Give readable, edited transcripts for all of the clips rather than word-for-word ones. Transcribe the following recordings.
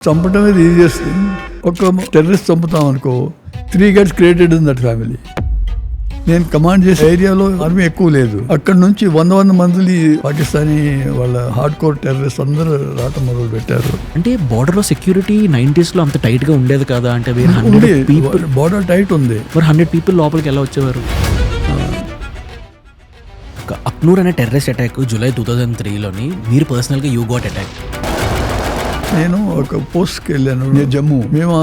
చంపటం ఇది ఈజియెస్ట్. ఒక టెర్రరిస్ట్ చంపుతాం అనుకో, 3 gets created in that family. నేను కమాండ్ చేసే ఏరియాలో ఆర్మీ ఎక్కువ లేదు. అక్కడ నుంచి 100 మంది పాకిస్తానీ వాళ్ళ హార్డ్ కోర్ టెర్రరిస్ట్ అందరూ రావటం మొదలు పెట్టారు. అంటే బోర్డర్ లో సెక్యూరిటీ 90s లో అంత టైట్ గా ఉండేది కదా? అంటే బోర్డర్ టైట్ ఉంది. 100 పీపుల్ లోపలికి ఎలా వచ్చేవారు? అఖ్నూర్ అనే టెర్రరిస్ట్ అటాక్ జూలై 2003లోని మీరు పర్సనల్ గా యూ గాట్ అటాక్. నేను ఒక పోస్ట్కి వెళ్ళాను జమ్మూ. మేము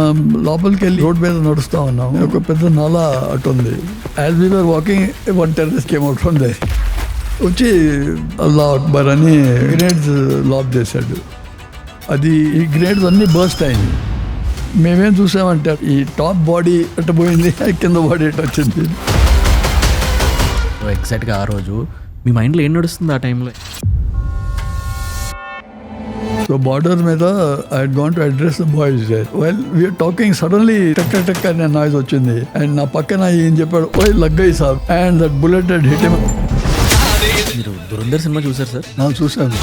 లోపలికి వెళ్ళి రోడ్ మీద నడుస్తా ఉన్నాం. ఒక పెద్ద నాలా అటు ఉంది. As we were walking, 1 terrorist came out from there. వచ్చి అల్లాహ్ అక్బర్ అని గ్రెనేడ్స్ లాబ్ చేశాడు. అది ఈ గ్రెనేడ్స్ అన్నీ బర్స్ట్ అయింది. మేమేం చూసామంటే ఈ టాప్ బాడీ అట్ట పోయింది, కింద బాడీ అట్ట వచ్చింది. ఎగ్జాక్ట్గా ఆ రోజు మీ మైండ్లో ఏం నడుస్తుంది ఆ టైంలో? సో బార్డర్ మీద I had gone to address the boys there. Well we're talking, suddenly టక్ టక్ అనే నాయిస్ వచ్చింది. అండ్ నా పక్కన ఏం చెప్పాడు, ఓయ్ లగ్గై సాబ్, and that bullet had hit him. మీరు దురంధర్ సినిమా చూసారు సార్? నేను చూసాను.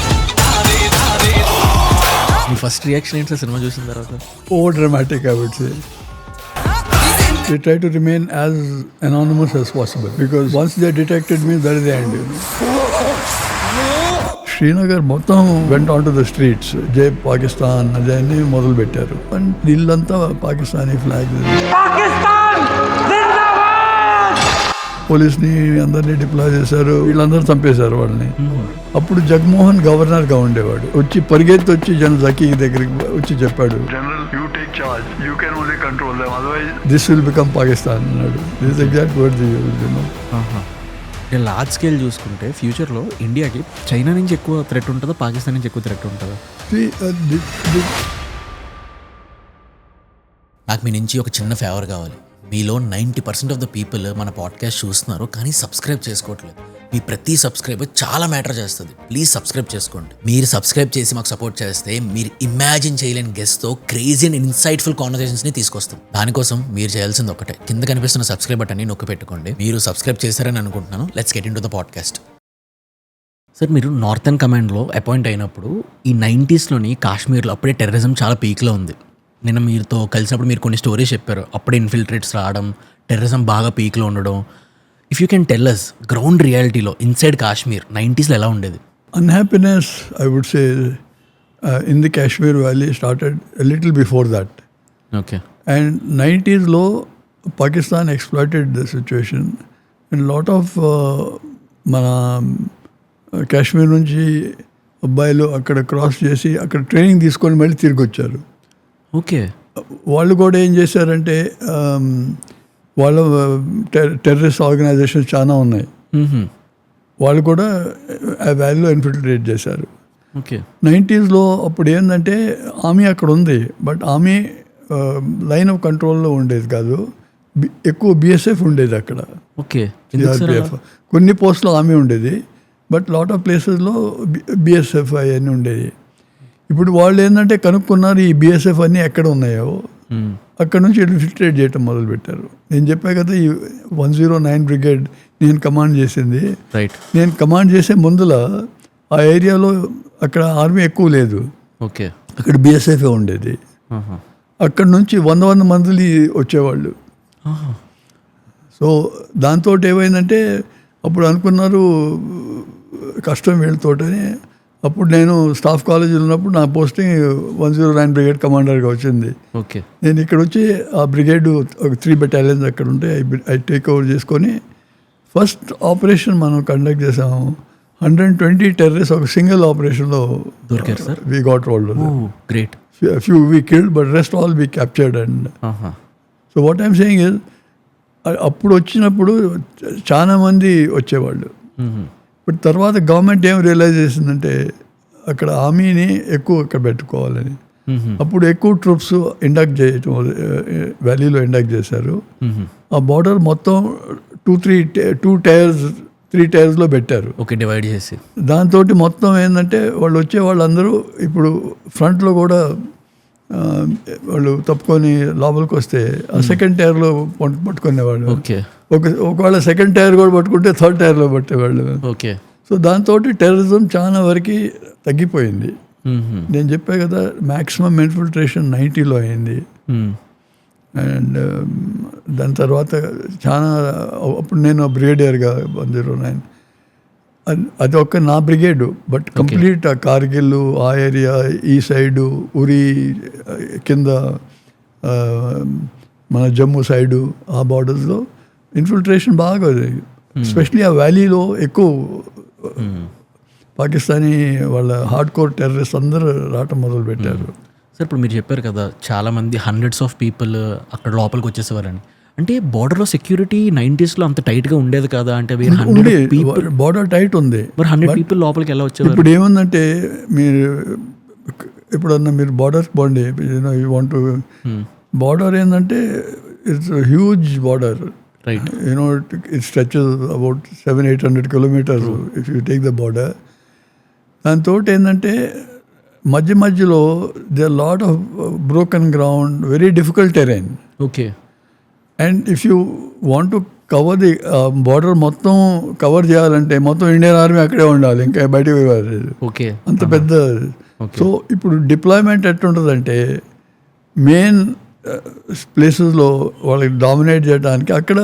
మీ ఫస్ట్ రియాక్షన్ ఏంటి సార్ సినిమా చూసిన తర్వాత? Over dramatic I would say. They try to remain as anonymous as possible because once they detected me, that is the end. Srinagar మొత్తం వెంట ఆన్ టు ద స్ట్రీట్స్. జై పాకిస్తాన్ అదే మొదలు పెట్టారు. అండ్ ఇల్లంతా పాకిస్తానీ ఫ్లాగ్. పోలీస్ని అందరినీ డిప్లాయ్ చేశారు. వీళ్ళందరూ చంపేశారు వాళ్ళని. అప్పుడు జగన్మోహన్ గవర్నర్గా ఉండేవాడు. వచ్చి పరిగెత్తి వచ్చి జనరల్ జకీ దగ్గరికి వచ్చి చెప్పాడు, general you take charge, you can only control them, otherwise this will become Pakistan అన్నాడు. This exact word the used, you know. Large scale చూసుకుంటే ఫ్యూచర్లో ఇండియాకి చైనా నుంచి ఎక్కువ థ్రెట్ ఉంటుందా, పాకిస్తాన్ నుంచి ఎక్కువ థ్రెట్ ఉంటుందా? నాకు మీ నుంచి ఒక చిన్న ఫేవర్ కావాలి. మీలో 90% ఆఫ్ ద పీపుల్ మన పాడ్కాస్ట్ చూస్తున్నారు కానీ సబ్స్క్రైబ్ చేసుకోవట్లేదు. మీ ప్రతి సబ్స్క్రైబర్ చాలా మ్యాటర్ చేస్తుంది. ప్లీజ్ సబ్స్క్రైబ్ చేసుకోండి. మీరు సబ్స్క్రైబ్ చేసి మాకు సపోర్ట్ చేస్తే మీరు ఇమాజిన్ చేయలేని గెస్ట్తో క్రేజీ అండ్ ఇన్సైట్ఫుల్ కాన్వర్సేషన్స్ని తీసుకొస్తాం. దానికోసం మీరు చేయాల్సింది ఒకటే, కింద కనిపిస్తున్న సబ్స్క్రైబ్ బటన్ని నొక్కి పెట్టుకోండి. మీరు సబ్స్క్రైబ్ చేశారని అనుకుంటున్నాను. Let's get in to the podcast. Sir, మీరు నార్థన్ కమాండ్లో అపాయింట్ అయినప్పుడు ఈ 90sలోని కాశ్మీర్లో అప్పుడే టెర్రరిజం చాలా పీక్లో ఉంది. నిన్న మీరుతో కలిసినప్పుడు మీరు కొన్ని స్టోరీస్ చెప్పారు. అప్పుడే ఇన్ఫిల్ట్రేట్స్ రావడం, టెర్రరిజం బాగా పీక్లో ఉండడం. If you can tell us ground రియాలిటీలో ఇన్సైడ్ కాశ్మీర్ 90sలో ఎలా ఉండేది? Unhappiness, I would say, in the Kashmir Valley started a little before that. Okay. And 90sలో Pakistan exploited the situation. And lot of మన కాశ్మీర్ నుంచి అబ్బాయిలు అక్కడ క్రాస్ చేసి అక్కడ ట్రైనింగ్ తీసుకొని మళ్ళీ తిరిగి వచ్చారు. ఓకే. వాళ్ళు కూడా ఏం చేశారంటే వాళ్ళ టెర్రరిస్ట్ ఆర్గనైజేషన్స్ చాలా ఉన్నాయి. వాళ్ళు కూడా ఆ వ్యాలీలో ఇన్ఫిల్ట్రేట్ చేశారు. ఓకే. 90sలో అప్పుడు ఏంటంటే ఆర్మీ అక్కడ ఉంది, బట్ ఆర్మీ లైన్ ఆఫ్ కంట్రోల్లో ఉండేది కాదు. ఎక్కువ బిఎస్ఎఫ్ ఉండేది అక్కడ. ఓకే. కొన్ని పోస్టులో ఆర్మీ ఉండేది, బట్ లాట్ ఆఫ్ ప్లేసెస్లో బిఎస్ఎఫ్ అవన్నీ ఉండేది. ఇప్పుడు వాళ్ళు ఏంటంటే కనుక్కున్నారు ఈ బిఎస్ఎఫ్ అన్నీ ఎక్కడ ఉన్నాయో, అక్కడ నుంచి ఇన్ఫిల్ట్రేట్ చేయటం మొదలుపెట్టారు. నేను చెప్పా కదా, ఈ 109 బ్రిగేడ్ నేను కమాండ్ చేసింది. రైట్. నేను కమాండ్ చేసే ముందుల ఆ ఏరియాలో అక్కడ ఆర్మీ ఎక్కువ లేదు. ఓకే. అక్కడ బిఎస్ఎఫ్ ఉండేది. అక్కడ నుంచి 100 మంది వచ్చేవాళ్ళు. సో దాంతో ఏమైందంటే అప్పుడు అనుకున్నారు కష్టం వీళ్ళతోటని. అప్పుడు నేను స్టాఫ్ కాలేజీలో ఉన్నప్పుడు నా పోస్టింగ్ 109 బ్రిగేడ్ కమాండర్గా వచ్చింది. ఓకే. నేను ఇక్కడ వచ్చి ఆ బ్రిగేడ్ ఒక 3 battalions అక్కడ ఉంటే ఐ టేక్ ఓవర్ చేసుకొని ఫస్ట్ ఆపరేషన్ మనం కండక్ట్ చేసాము. 120 టెర్రరిస్ట్ ఒక సింగిల్ ఆపరేషన్లో దొరికారు sir. We got hold. Great. Few we killed but rest all we captured. And so what I'm saying is, అప్పుడు వచ్చినప్పుడు చాలా మంది వచ్చేవాళ్ళు. బట్ తర్వాత గవర్నమెంట్ ఏం రియలైజ్ చేసిందంటే అక్కడ ఆర్మీని ఎక్కువ అక్కడ పెట్టుకోవాలని. అప్పుడు ఎక్కువ ట్రూప్స్ ఇండక్ట్ చేయటం వ్యాలీలో ఇండక్ట్ చేశారు. ఆ బార్డర్ మొత్తం 3 tiers పెట్టారు. ఓకే. డివైడ్ చేసి దాంతో మొత్తం ఏంటంటే వాళ్ళు వచ్చే వాళ్ళందరూ ఇప్పుడు ఫ్రంట్లో కూడా వాళ్ళు తప్పుకొని లోపలికి వస్తే ఆ సెకండ్ టైర్లో పట్టుకునేవాళ్ళు. ఓకే. ఒకవేళ సెకండ్ టైర్ కూడా పట్టుకుంటే థర్డ్ టైర్లో పట్టేవాళ్ళు. ఓకే. సో దాంతో టెర్రరిజం చాలా వరకు తగ్గిపోయింది. నేను చెప్పా కదా మ్యాక్సిమం ఇన్ఫిల్ట్రేషన్ 90లో అయింది. అండ్ దాని తర్వాత చాలా అప్పుడు నేను బ్రిగేడియర్గా 109 అది ఒక్క నా బ్రిగేడు. బట్ కంప్లీట్ ఆ కార్గిల్ ఆ ఏరియా ఈ సైడు ఉరి కింద మన జమ్మూ సైడు ఆ బార్డర్స్లో ఇన్ఫిల్ట్రేషన్ బాగా, ఎస్పెషలీ ఆ వ్యాలీలో ఎక్కువ పాకిస్తానీ వాళ్ళ హార్డ్ కోర్ టెర్రరిస్ట్ అందరూ రావటం మొదలు పెట్టారు. సార్ ఇప్పుడు మీరు చెప్పారు కదా చాలామంది హండ్రెడ్స్ ఆఫ్ పీపుల్ అక్కడ లోపలికి వచ్చేసేవారని. అంటే బార్డర్లో సెక్యూరిటీ 90sలో అంత టైట్గా ఉండేది కదా? అంటే బార్డర్ టైట్ ఉంది, మరి 100 పీపుల్ లోపలికి ఎలా వచ్చేవారు? ఇప్పుడు ఏముందంటే మీరు ఎప్పుడన్నా మీరు బార్డర్కి పోండి, యూ వాంట్ టు బార్డర్ ఏంటంటే it's huge border, right? It stretches about 700-800 kilometers if you take the border. దాంతో ఏంటంటే మధ్యలో they lot of broken ground, very difficult terrain. Okay. And if you want to cover the border మొత్తం cover చేయాలంటే మొత్తం Indian army అక్కడే ఉండాలి, ఇంకా బయటకు పోవాలి. ఓకే, అంత పెద్ద. సో ఇప్పుడు డిప్లాయ్మెంట్ ఎట్లుంటుందంటే మెయిన్ ప్లేసెస్లో వాళ్ళకి డామినేట్ చేయడానికి అక్కడ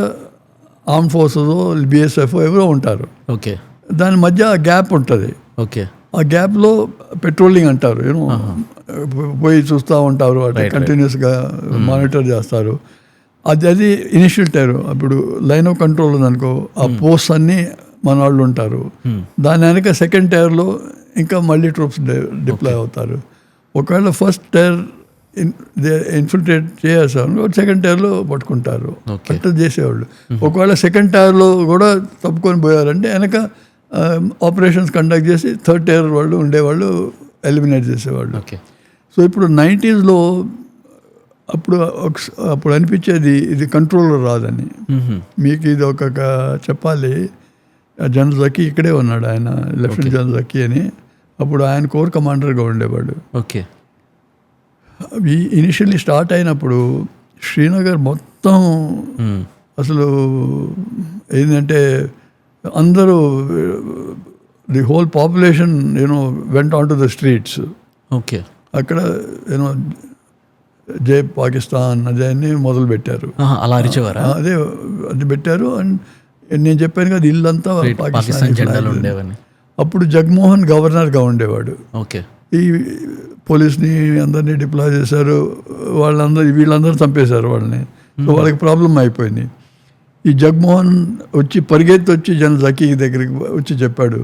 ఆర్మ్ ఫోర్సెస్, BSF ఎవరో ఉంటారు. ఓకే. దాని మధ్య గ్యాప్ ఉంటుంది. ఓకే. ఆ గ్యాప్లో పెట్రోలింగ్ అంటారు, పోయి చూస్తూ ఉంటారు, అట్లా కంటిన్యూస్గా మానిటర్ చేస్తారు. అది ఇనిషియల్ టైర్. అప్పుడు లైన్ ఆఫ్ కంట్రోల్ ఉందనుకో, ఆ పోస్ట్ అన్నీ మన వాళ్ళు ఉంటారు. దాని వెనక సెకండ్ టైర్లో ఇంకా మళ్ళీ ట్రూప్స్ డిప్లాయ్ అవుతారు. ఒకవేళ ఫస్ట్ టైర్ ఇన్ఫిల్ట్రేట్ చేసేవాళ్ళు సెకండ్ టైర్లో పట్టుకుంటారు, అట్లా చేసేవాళ్ళు. ఒకవేళ సెకండ్ టైర్లో కూడా తప్పుకొని పోయారంటే వెనక ఆపరేషన్స్ కండక్ట్ చేసి థర్డ్ టైర్ వాళ్ళు ఉండేవాళ్ళు ఎలిమినేట్ చేసేవాళ్ళు. సో ఇప్పుడు 90sలో అప్పుడు అనిపించేది ఇది కంట్రోల్లో రాదని. మీకు ఇది ఒక చెప్పాలి, జనరల్ జకీ ఇక్కడే ఉన్నాడు, ఆయన లెఫ్టినెంట్ జనరల్ జకీ అని. అప్పుడు ఆయన కోర్ కమాండర్గా ఉండేవాడు. ఓకే. ఇనిషియల్లీ స్టార్ట్ అయినప్పుడు శ్రీనగర్ మొత్తం అసలు ఏంటంటే అందరూ the whole population went on to the streets. Okay. అక్కడ జై పాకిస్తాన్ అదే మొదలు పెట్టారు. అలా అరిచేవారా? అది పెట్టారు. అండ్ నేను చెప్పాను కదా ఇల్లంతా పాకిస్తాన్ జెండాలు ఉండేవని. అప్పుడు జగన్మోహన్ గవర్నర్గా ఉండేవాడు. ఓకే. ఈ పోలీస్ని అందరినీ డిప్లాయ్ చేశారు, వీళ్ళందరూ చంపేశారు వాళ్ళని. సో వాళ్ళకి ప్రాబ్లం అయిపోయింది. ఈ జగన్మోహన్ పరిగెత్తి వచ్చి జనరల్ జకీ దగ్గరికి వచ్చి చెప్పాడు,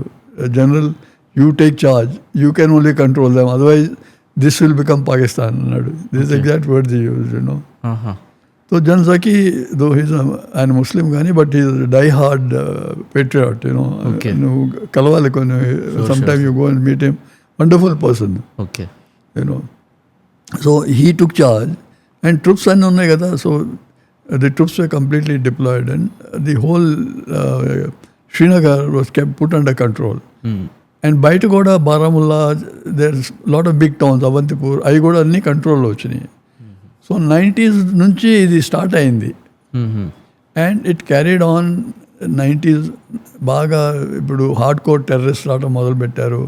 general you take charge, you can only control them, otherwise this will become Pakistan అన్నాడు. This exact word the use, so general Zaki though ఆయన ముస్లిం కానీ but is die hard patriot. నువ్వు కలవాలి కొన్ని, some time you go and meet him, wonderful person. Okay. So he took charge and troops అన్నీ ఉన్నాయి కదా. సో the troops were completely deployed and the whole Srinagar was put under control. And బయట కూడా Baramulla, there's lot of big towns, Awantipur, అవి కూడా అన్ని కంట్రోల్లో వచ్చినాయి. సో 90s నుంచి ఇది స్టార్ట్ అయింది. And it carried on 90s బాగా. ఇప్పుడు హార్డ్ కోర్ టెర్రరిస్ట్ రావడం మొదలుపెట్టారు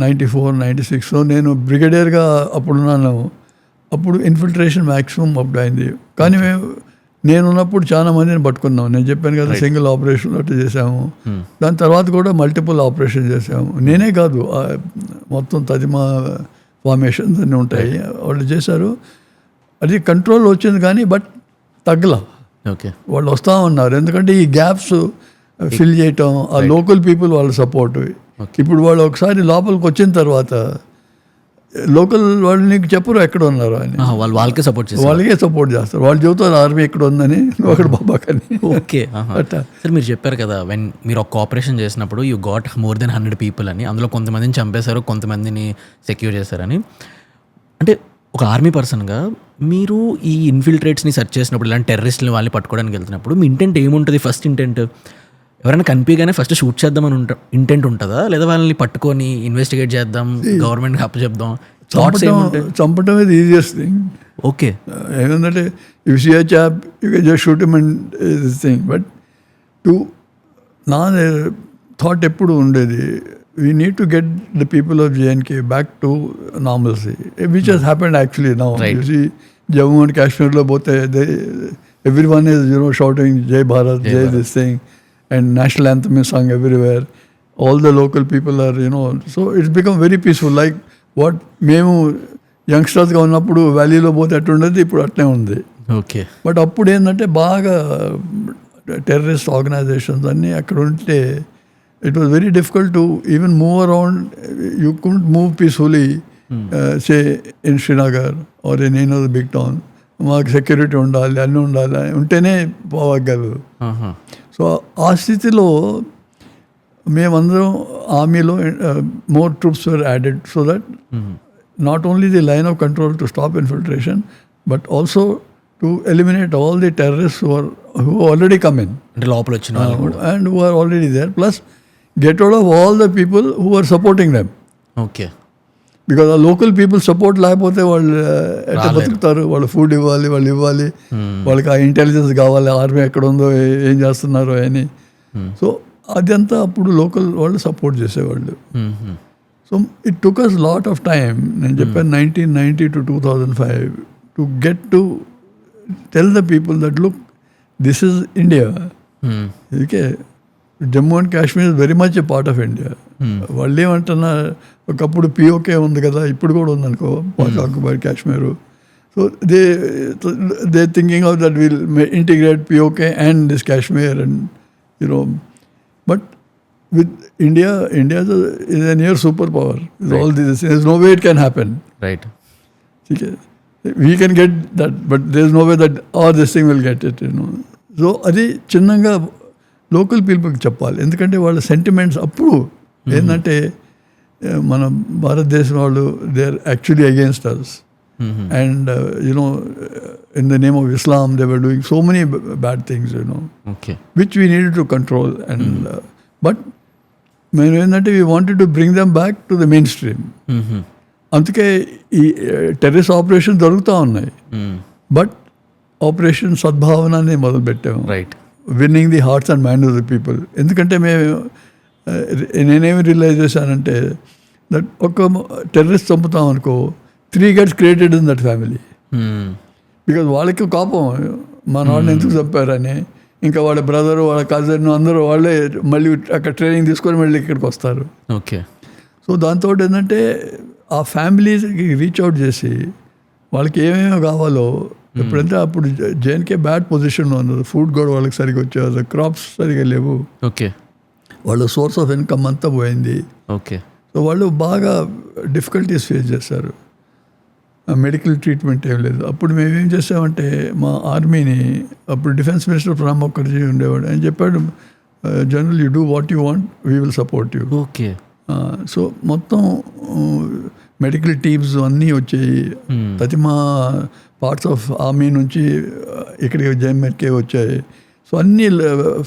94-96. నేను బ్రిగేడియర్గా అప్పుడున్నాను. అప్పుడు ఇన్ఫిల్ట్రేషన్ మ్యాక్సిమం అప్పుడు అయింది. కానీ నేనున్నప్పుడు చాలా మందిని పట్టుకున్నాం. నేను చెప్పాను కదా, సింగిల్ ఆపరేషన్ అట్లా చేసాము. దాని తర్వాత కూడా మల్టిపుల్ ఆపరేషన్ చేసాము. నేనే కాదు, మొత్తం తదిమా ఫార్మేషన్స్ అన్నీ ఉంటాయి, వాళ్ళు చేశారు. అది కంట్రోల్ వచ్చింది కానీ బట్ తగ్గల. ఓకే. వాళ్ళు వస్తూ ఉన్నారు, ఎందుకంటే ఈ గ్యాప్స్ ఫిల్ చేయటం, ఆ లోకల్ పీపుల్ వాళ్ళ సపోర్ట్. ఇప్పుడు వాళ్ళు ఒకసారి లోపలికి వచ్చిన తర్వాత లోకల్ వాళ్ళు నీకు చెప్పరు ఎక్కడ ఉన్నారు అని, వాళ్ళకే సపోర్ట్ చేస్తారు. వాళ్ళు చెబుతారు ఆర్మీ ఎక్కడ ఉందని, ఒకటి బాబా కానీ. ఓకే. సార్ మీరు చెప్పారు కదా, వెన్ మీరు ఒక ఆపరేషన్ చేసినప్పుడు you got more than 100 people అని, అందులో కొంతమందిని చంపేశారు, కొంతమందిని సెక్యూర్ చేశారని. అంటే ఒక ఆర్మీ పర్సన్గా మీరు ఈ ఇన్ఫిల్ట్రేట్స్ని సెర్చ్ చేసినప్పుడు, ఇలాంటి టెర్రరిస్ట్ని వాళ్ళని పట్టుకోవడానికి వెళ్తున్నప్పుడు మీ ఇంటెంట్ ఏముంటుంది? ఫస్ట్ ఇంటెంట్ ఎవరైనా కనిపించగానే ఫస్ట్ షూట్ చేద్దామని ఇంటెంట్ ఉంటుందా, లేదా వాళ్ళని పట్టుకొని ఇన్వెస్టిగేట్ చేద్దాం, గవర్నమెంట్కి అప్పు చెప్దాం? చంపటం ఇది ఈజియెస్ట్ థింగ్. ఓకే. ఏమంటే if see a chap you can just shoot him and this thing. But నా థాట్ ఎప్పుడు ఉండేది, we need to get the people of JNK back to normalcy, which has happened actually now. Right. You see, Jammu and Kashmir lo both everyone is shouting Jai Bharat, Jai this thing, and national anthem is sung everywhere. All the local people are so it's become very peaceful. Like what మేము యంగ్స్టర్స్గా ఉన్నప్పుడు వ్యాలీలో పోతే అట్లుండేది, ఇప్పుడు అట్లే ఉంది. Okay. But అప్పుడు ఏంటంటే బాగా టెర్రరిస్ట్ ఆర్గనైజేషన్స్ అన్నీ అక్కడ ఉంటే it was very difficult to even move around. You couldn't move peacefully, say in Srinagar or in any other big town. మాకు సెక్యూరిటీ ఉండాలి, అన్నీ ఉండాలి, ఉంటేనే పోగలరు. సో ఆ స్థితిలో మేమందరం ఆర్మీలో more troops were added so that not only the line of control to stop infiltration but also to eliminate all the terrorist who already come in. అంటే లోపల వచ్చిన వాళ్ళు కూడా. And who are already there. Plus get rid of all the people who are supporting them. Okay. Because ఆ local people support లేకపోతే వాళ్ళు ఎట్లా బతుకుతారు? వాళ్ళు ఫుడ్ ఇవ్వాలి, వాళ్ళు ఇవ్వాలి, వాళ్ళకి ఆ ఇంటెలిజెన్స్ కావాలి, ఆర్మీ ఎక్కడ ఉందో, ఏం చేస్తున్నారో అని. సో అదంతా అప్పుడు లోకల్ వాళ్ళు సపోర్ట్ చేసేవాళ్ళు. So it took us lot of time. నేను చెప్పాను 1990 to 2005 to get to tell the people that look this is India. Okay, Jammu and Kashmir is very much a part of India. వాళ్ళు ఏమంటున్నా, ఒకప్పుడు P O K ఉంది కదా, ఇప్పుడు కూడా ఉందనుకో Pak occupied Kashmir. So they thinking of that will integrate P O K and this Kashmir and but with India is a near superpower. All this, there's no way it can happen. Right. Okay. We can get that, but there's no way that this thing will get it. So అది చిన్నగా local పీపుల్కి చెప్పాలి. ఎందుకంటే వాళ్ళ sentiments అప్పుడు ఏంటంటే మన భారతదేశం వాళ్ళు they are actually against us. And in the name of Islam they were doing so many bad things, okay, which we needed to control. And but మేము ఏంటంటే we wanted to bring them back to the mainstream. అందుకే ఈ terrorist operation జరుగుతూ ఉన్నాయి. But operation సద్భావనని మొదలుపెట్టాము. Right. Winnowing the hearts and mind of the people. ఎందుకంటే నేనేమి realise చేశానంటే దట్ ఒక టెర్రరిస్ట్ చంపుతాం అనుకో 3 gets created in that family. Because వాళ్ళకి కోపం, మన వాళ్ళని ఎందుకు చంపారని. ఇంకా వాళ్ళ బ్రదర్, వాళ్ళ కజిన్ అందరూ వాళ్ళే మళ్ళీ అక్కడ ట్రైనింగ్ తీసుకొని మళ్ళీ ఇక్కడికి వస్తారు. ఓకే. సో దాంతో ఏంటంటే ఆ ఫ్యామిలీకి రీచ్ అవుట్ చేసి వాళ్ళకి ఏమేమి కావాలో, ఎప్పుడంటే అప్పుడు జేఎన్కే బ్యాడ్ పొజిషన్లో ఉన్నారు. ఫుడ్ కూడా వాళ్ళకి సరిగ్గా వచ్చేవారు, క్రాప్స్ సరిగ్గా లేవు. ఓకే. వాళ్ళ సోర్స్ ఆఫ్ ఇన్కమ్ అంతా పోయింది. ఓకే. సో వాళ్ళు బాగా డిఫికల్టీస్ ఫేస్ చేస్తారు. మెడికల్ ట్రీట్మెంట్ ఏం లేదు. అప్పుడు మేమేం చేసామంటే మా ఆర్మీని, అప్పుడు డిఫెన్స్ మినిస్టర్ ప్రణబ్ ముఖర్జీ ఉండేవాడు, ఆయన చెప్పాడు, general you do what you want, we will support you. Okay. So మొత్తం మెడికల్ టీమ్స్ అన్నీ వచ్చాయి. ప్రతి మా పార్ట్స్ ఆఫ్ ఆర్మీ నుంచి ఇక్కడికి జేఎంకే వచ్చాయి. సో అన్ని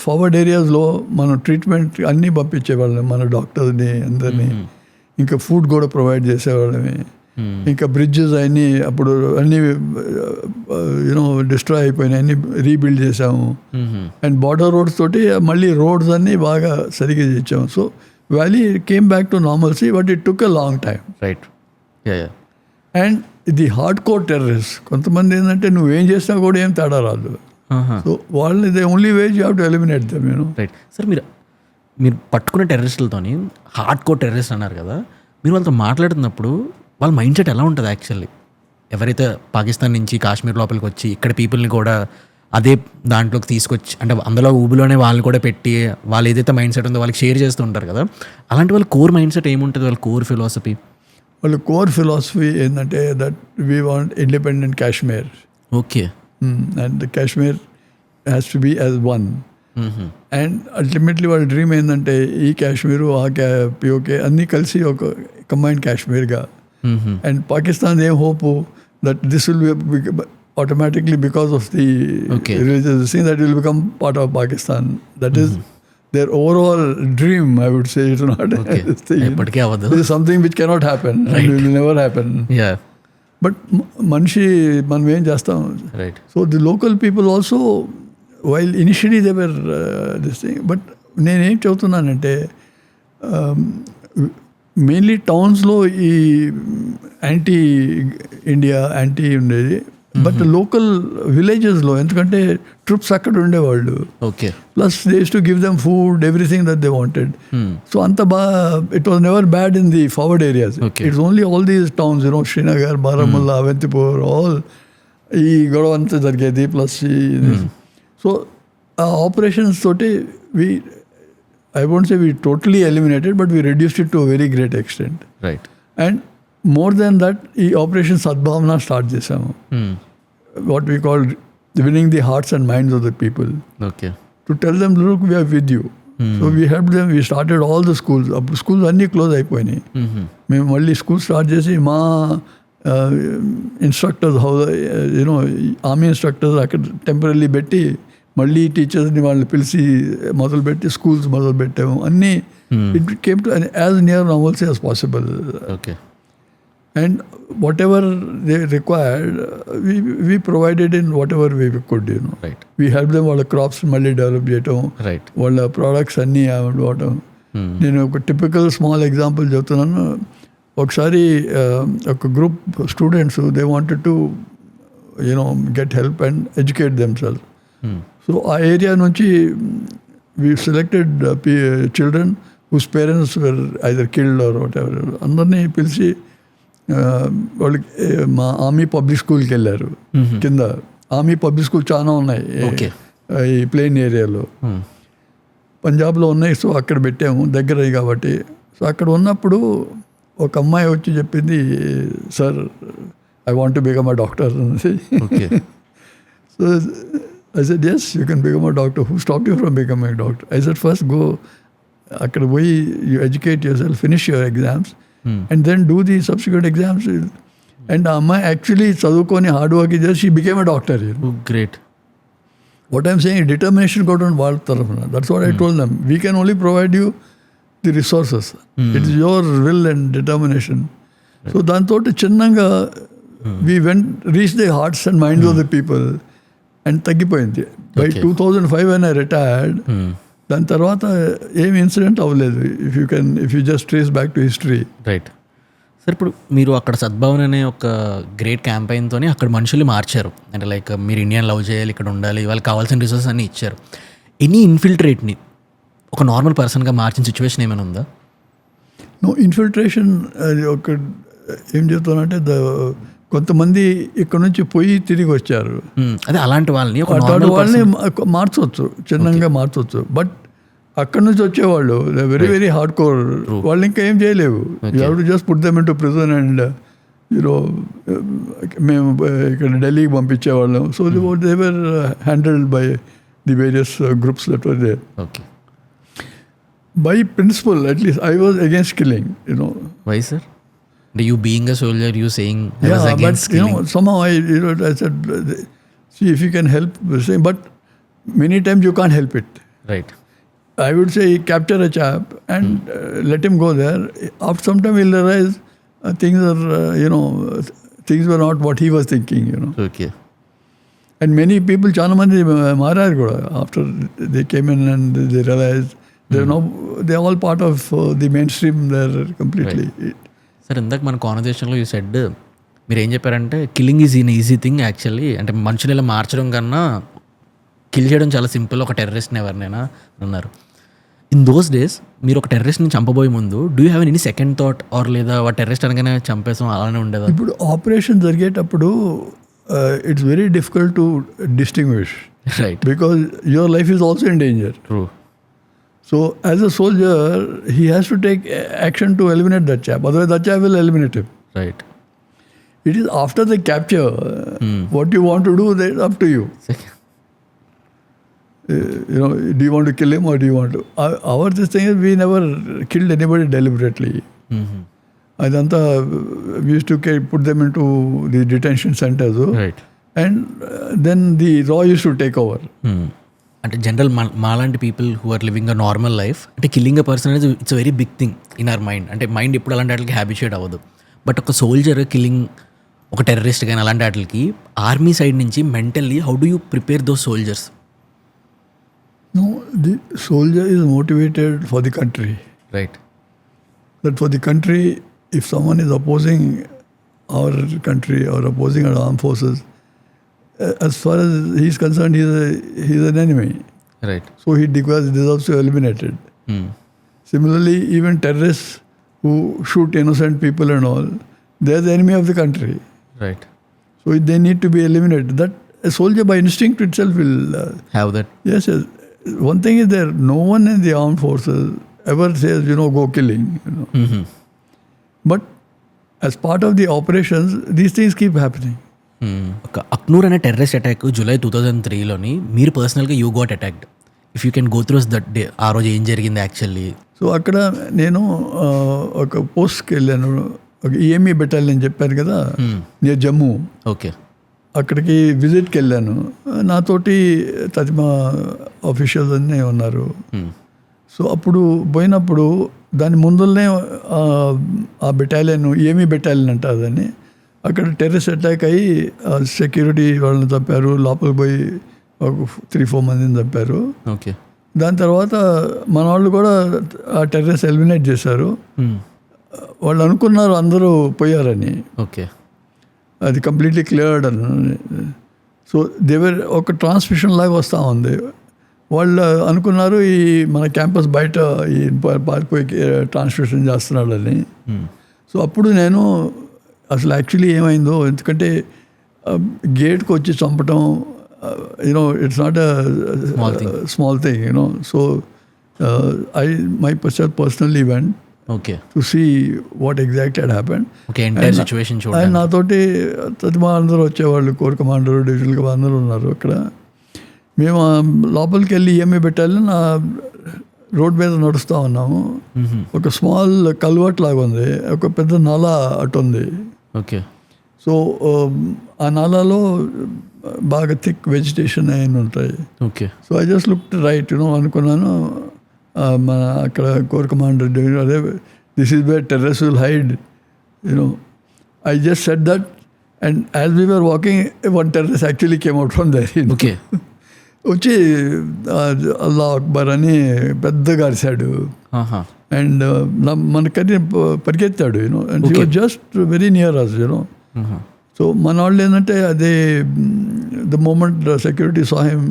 ఫార్వర్డ్ ఏరియాస్లో మనం ట్రీట్మెంట్ అన్నీ పంపించేవాళ్ళం, మన డాక్టర్ని అందరినీ. ఇంకా ఫుడ్ కూడా ప్రొవైడ్ చేసేవాళ్ళమే. ఇంకా బ్రిడ్జెస్ అన్నీ అప్పుడు అన్నీ డిస్ట్రాయ్ అయిపోయినాయి, అన్నీ రీబిల్డ్ చేసాము. అండ్ బార్డర్ రోడ్స్ తోటి మళ్ళీ రోడ్స్ అన్నీ బాగా సరిగ్గా చేసాము. So valley came back to normalcy, but it took a long time. Right. And ఇది హార్డ్ కోర్ టెర్రరిస్ట్. కొంతమంది ఏంటంటే నువ్వేం చేసినా కూడా ఏం తేడా రాదు. సో వాళ్ళని they only ways you have to eliminate them. Right. Sir, మీరు పట్టుకునే టెర్రరిస్టులతోని హార్డ్ కోర్ టెర్రరిస్ట్ అన్నారు కదా, మీరు వాళ్ళతో మాట్లాడుతున్నప్పుడు వాళ్ళ మైండ్ సెట్ ఎలా ఉంటుంది యాక్చువల్లీ? ఎవరైతే పాకిస్తాన్ నుంచి కాశ్మీర్ లోపలికి వచ్చి ఇక్కడ పీపుల్ని కూడా అదే దాంట్లోకి తీసుకొచ్చి, అంటే అందులో ఊబిలోనే వాళ్ళని కూడా పెట్టి వాళ్ళు ఏదైతే మైండ్ సెట్ ఉందో వాళ్ళకి షేర్ చేస్తూ ఉంటారు కదా, అలాంటి వాళ్ళ కోర్ మైండ్ సెట్ ఏముంటుంది? వాళ్ళ కోర్ ఫిలాసఫీ? వాళ్ళ కోర్ ఫిలాసఫీ ఏంటంటే that we want independent Kashmir. Okay. And Kashmir has to be as one. And ultimately వాళ్ళ డ్రీమ్ ఏంటంటే ఈ కాశ్మీరు ఆ పిఓకే అన్నీ కలిసి ఒక కంబైన్డ్ కాశ్మీర్గా. అండ్ పాకిస్తాన్ ఏం hope that this will be automatically because of the religious thing that will become part of Pakistan. That is their overall dream, I would say. It's not this thing. This is something which cannot happen, right, and will never happen. Yeah. But మనం ఏం చేస్తాం? Right. So the local people also, while initially they were this thing, but నేనేం చెబుతున్నానంటే mainly టౌన్స్లో ఈ anti India anti ఉండేది. But local విలేజెస్లో ఎందుకంటే troops అక్కడ ఉండేవాళ్ళు. Okay. Plus they use to give them food everything that they wanted. So అంత బాగా it was never bad in the forward areas. It's only all these towns Srinagar, Baramulla, Awantipur, all ఈ గొడవ అంతా జరిగేది. ప్లస్ సో ఆ ఆపరేషన్స్ తోటి I won't say we totally eliminated, but we reduced it to a very great extent. Right. And more than that, ఈ Operation Sadbhavana start చేసాము. What we call winning the hearts and minds of the people. Okay. To tell them, look, we are with you. So we helped them. We started all the schools. అప్పుడు schools అన్నీ close అయిపోయినాయి. మేము మళ్ళీ school start చేసి మా instructors army instructors అక్కడ temporary పెట్టి మళ్ళీ టీచర్స్ని వాళ్ళని పిలిచి మొదలుపెట్టి స్కూల్స్ మొదలుపెట్టాము. అన్నీ it came to as near normalcy as possible. Okay. And what ever they required we provided in what ever we could right. We help them వాళ్ళ క్రాప్స్ మళ్ళీ డెవలప్ చేయటం, రైట్, వాళ్ళ ప్రోడక్ట్స్ అన్నీ ఇవ్వటం. నేను ఒక టిపికల్ స్మాల్ ఎగ్జాంపుల్ చెప్తున్నాను. ఒకసారి ఒక group students they wanted to get help and educate them self. So ఆ ఏరియా నుంచి we selected children whose parents were either killed or whatever. అందరినీ పిలిచి వాళ్ళకి మా ఆర్మీ పబ్లిక్ స్కూల్కి వెళ్ళారు. కింద ఆర్మీ పబ్లిక్ స్కూల్ చాలా ఉన్నాయి ఈ ప్లెయిన్ ఏరియాలో, పంజాబ్లో ఉన్నాయి. సో అక్కడ పెట్టాము దగ్గర కాబట్టి. సో అక్కడ ఉన్నప్పుడు ఒక అమ్మాయి వచ్చి చెప్పింది, sir I want to become a doctor అనేసి. సో I said, yes, you can become a doctor. Who stopped you from becoming a doctor? I said, first go, అక్కడ పోయి you educate yourself, finish your exams, and then do the subsequent exams. And ఆ అమ్మాయి actually చదువుకొని hard work చేసి she became a doctor. Great. What I'm saying, determination got on వాళ్ళ తరఫున. That's what I told them. We can only provide you the resources. It is your will and determination. So దాంతో చిన్నగా we reached the hearts and minds of the people. And తగ్గిపోయింది. By 2005 when I retired, దాని తర్వాత ఏమి incident అవ్వలేదు. If you just trace back to history. Right. Sir, ఇప్పుడు మీరు అక్కడ సద్భావన అనే ఒక గ్రేట్ క్యాంపెయిన్తో అక్కడ మనుషులు మార్చారు. అంటే లైక్ మీరు ఇండియన్ లవ్ చేయాలి, ఇక్కడ ఉండాలి, వాళ్ళకి కావాల్సిన రిసోర్సెస్ అన్నీ ఇచ్చారు. ఎనీ ఇన్ఫిల్ట్రేట్ని ఒక నార్మల్ పర్సన్గా మార్చిన సిచ్యువేషన్ ఏమైనా ఉందా? No infiltration. ఒక ఏం చెప్తానంటే కొంతమంది ఇక్కడ నుంచి పోయి తిరిగి వచ్చారు. అదే అలాంటి వాళ్ళని మార్చవచ్చు, చిన్నగా మార్చవచ్చు. బట్ అక్కడ నుంచి వచ్చేవాళ్ళు వెరీ వెరీ హార్డ్ కోర్. వాళ్ళు ఇంకా ఏం చేయలేవు. You have to just put them into prison and మేము ఇక్కడ ఢిల్లీకి పంపించేవాళ్ళం. So they were handled by the various groups that were there. By principle at least I was against killing. Why sir? You being a soldier, you saying I was against but killing? Somehow I said, see if you can help, but many times you can't help it. Right. I would say capture a chap and let him go there. After some time he'll realize things are things were not what he was thinking. Okay. And many people చాలా మంది మారారు కూడా. After they came in and they realized they're all part of the mainstream there completely. Right. Sir, ఇందాక మన కాన్వర్జేషన్లో you said, మీరు ఏం చెప్పారంటే killing is in easy thing actually. అంటే మనుషులు ఇలా మార్చడం కన్నా కిల్ చేయడం చాలా సింపుల్, ఒక టెర్రరిస్ట్ని ఎవరినైనా అన్నారు. ఇన్ దోస్ డేస్ మీరు ఒక టెర్రరిస్ట్ని చంపబోయే ముందు do you have any second thought or లేదా ఆ టెర్రరిస్ట్ అనగానే చంపేసాం అలానే ఉండేదా? ఇప్పుడు ఆపరేషన్ జరిగేటప్పుడు it's very difficult to distinguish. Right. Because your life is also in danger. True. So as a soldier, he has to take action to eliminate that chap. Otherwise, that chap will eliminate him. Right. It is after the capture, what you want to do, that's up to you. Do you want to kill him or do you want to? This thing is, we never killed anybody deliberately. Adanta, we used to put them into the detention centers. Right. And then the raw used to take over. అంటే general మాలాంటి people who are living a normal life, అంటే killing a person అనేది it's very big thing in our mind. అంటే mind ఎప్పుడు అలాంటి వాటికి habituate అవ్వదు. But ఒక సోల్జర్ కిల్లింగ్, ఒక టెర్రరిస్ట్ కానీ అలాంటి వాటికి ఆర్మీ సైడ్ నుంచి mentally how do you prepare those soldiers? No, the soldier is motivated for the country. Right. that for the country, if someone is opposing our country or opposing our armed forces, as far as he's concerned, he's an enemy. Right. So he deserves to be eliminated. Similarly, even terrorists who shoot innocent people and all, they're the enemy of the country. Right. So they need to be eliminated. That a soldier by instinct itself will Have that. Yes. One thing is there, no one in the armed forces ever says, go killing. But as part of the operations, these things keep happening. ఒక అక్నూర్ అనే terrorist attack July 2003లోని మీరు పర్సనల్గా you got attacked. If you can go through that day, ఆ రోజు ఏం జరిగింది actually? So అక్కడ నేను ఒక పోస్ట్కి వెళ్ళాను, ఒక ఈఎంఈ బెటాలియన్ చెప్పాను కదా, నియర్ జమ్మూ. ఓకే. అక్కడికి విజిట్కి వెళ్ళాను. నాతోటి తదిమా ఆఫీషియల్స్ అన్నీ ఉన్నారు. సో అప్పుడు పోయినప్పుడు దాని ముందులనే ఆ బెటాలియన్, ఈఎంఈ బెటాలియన్ అంటారు దాన్ని, అక్కడ టెర్రరిస్ట్ అటాక్ అయ్యి సెక్యూరిటీ వాళ్ళని చంపారు, లోపలికి పోయి ఒక 3-4 మందిని చంపారు. ఓకే. దాని తర్వాత మన వాళ్ళు కూడా ఆ టెర్రరిస్ట్ ఎలిమినేట్ చేశారు. వాళ్ళు అనుకున్నారు అందరూ పోయారని. ఓకే. అది కంప్లీట్లీ క్లియర్డ్ అని. సో దేవర్ ఒక ట్రాన్స్మిషన్ లాగా వస్తూ ఉంది. వాళ్ళు అనుకున్నారు ఈ మన క్యాంపస్ బయట ఈ పారిపోయి ట్రాన్స్మిషన్ చేస్తున్నాడని. సో అప్పుడు నేను అసలు యాక్చువల్లీ ఏమైందో, ఎందుకంటే గేట్కి వచ్చి చంపటం, it's not a small thing, so my personally vent to see what exactly had happened. Okay, entire situation చూడండి. ఆయన నాతోటి తదిమా అందరూ వచ్చేవాళ్ళు, కోర్ కమాండర్, డివిజనల్ కమాండర్ అందరూ ఉన్నారు అక్కడ. మేము లోపలికి వెళ్ళి ఈఎంఈ బెటాలియన్ రోడ్ మీద నడుస్తూ ఉన్నాము. ఒక స్మాల్ కల్వర్ట్ లాగా ఉంది, ఒక పెద్ద నాలా అటు ఉంది. ఓకే. సో ఆ నాలాలో బాగా థిక్ వెజిటేషన్ అయిన ఉంటాయి. Okay. So I just look right అనుకున్నాను, మన అక్కడ కోర్ కమాండర్ అదే, this is where terrorist will hide, I just said that, and as we were walking one terrorist actually came out from there. Okay. వచ్చి అల్లా అక్బర్ అని పెద్దగా అరిశాడు, అండ్ మనకని పరిగెత్తాడు, and he was just very near us. So మన వాళ్ళు ఏంటంటే అదే the moment security saw him,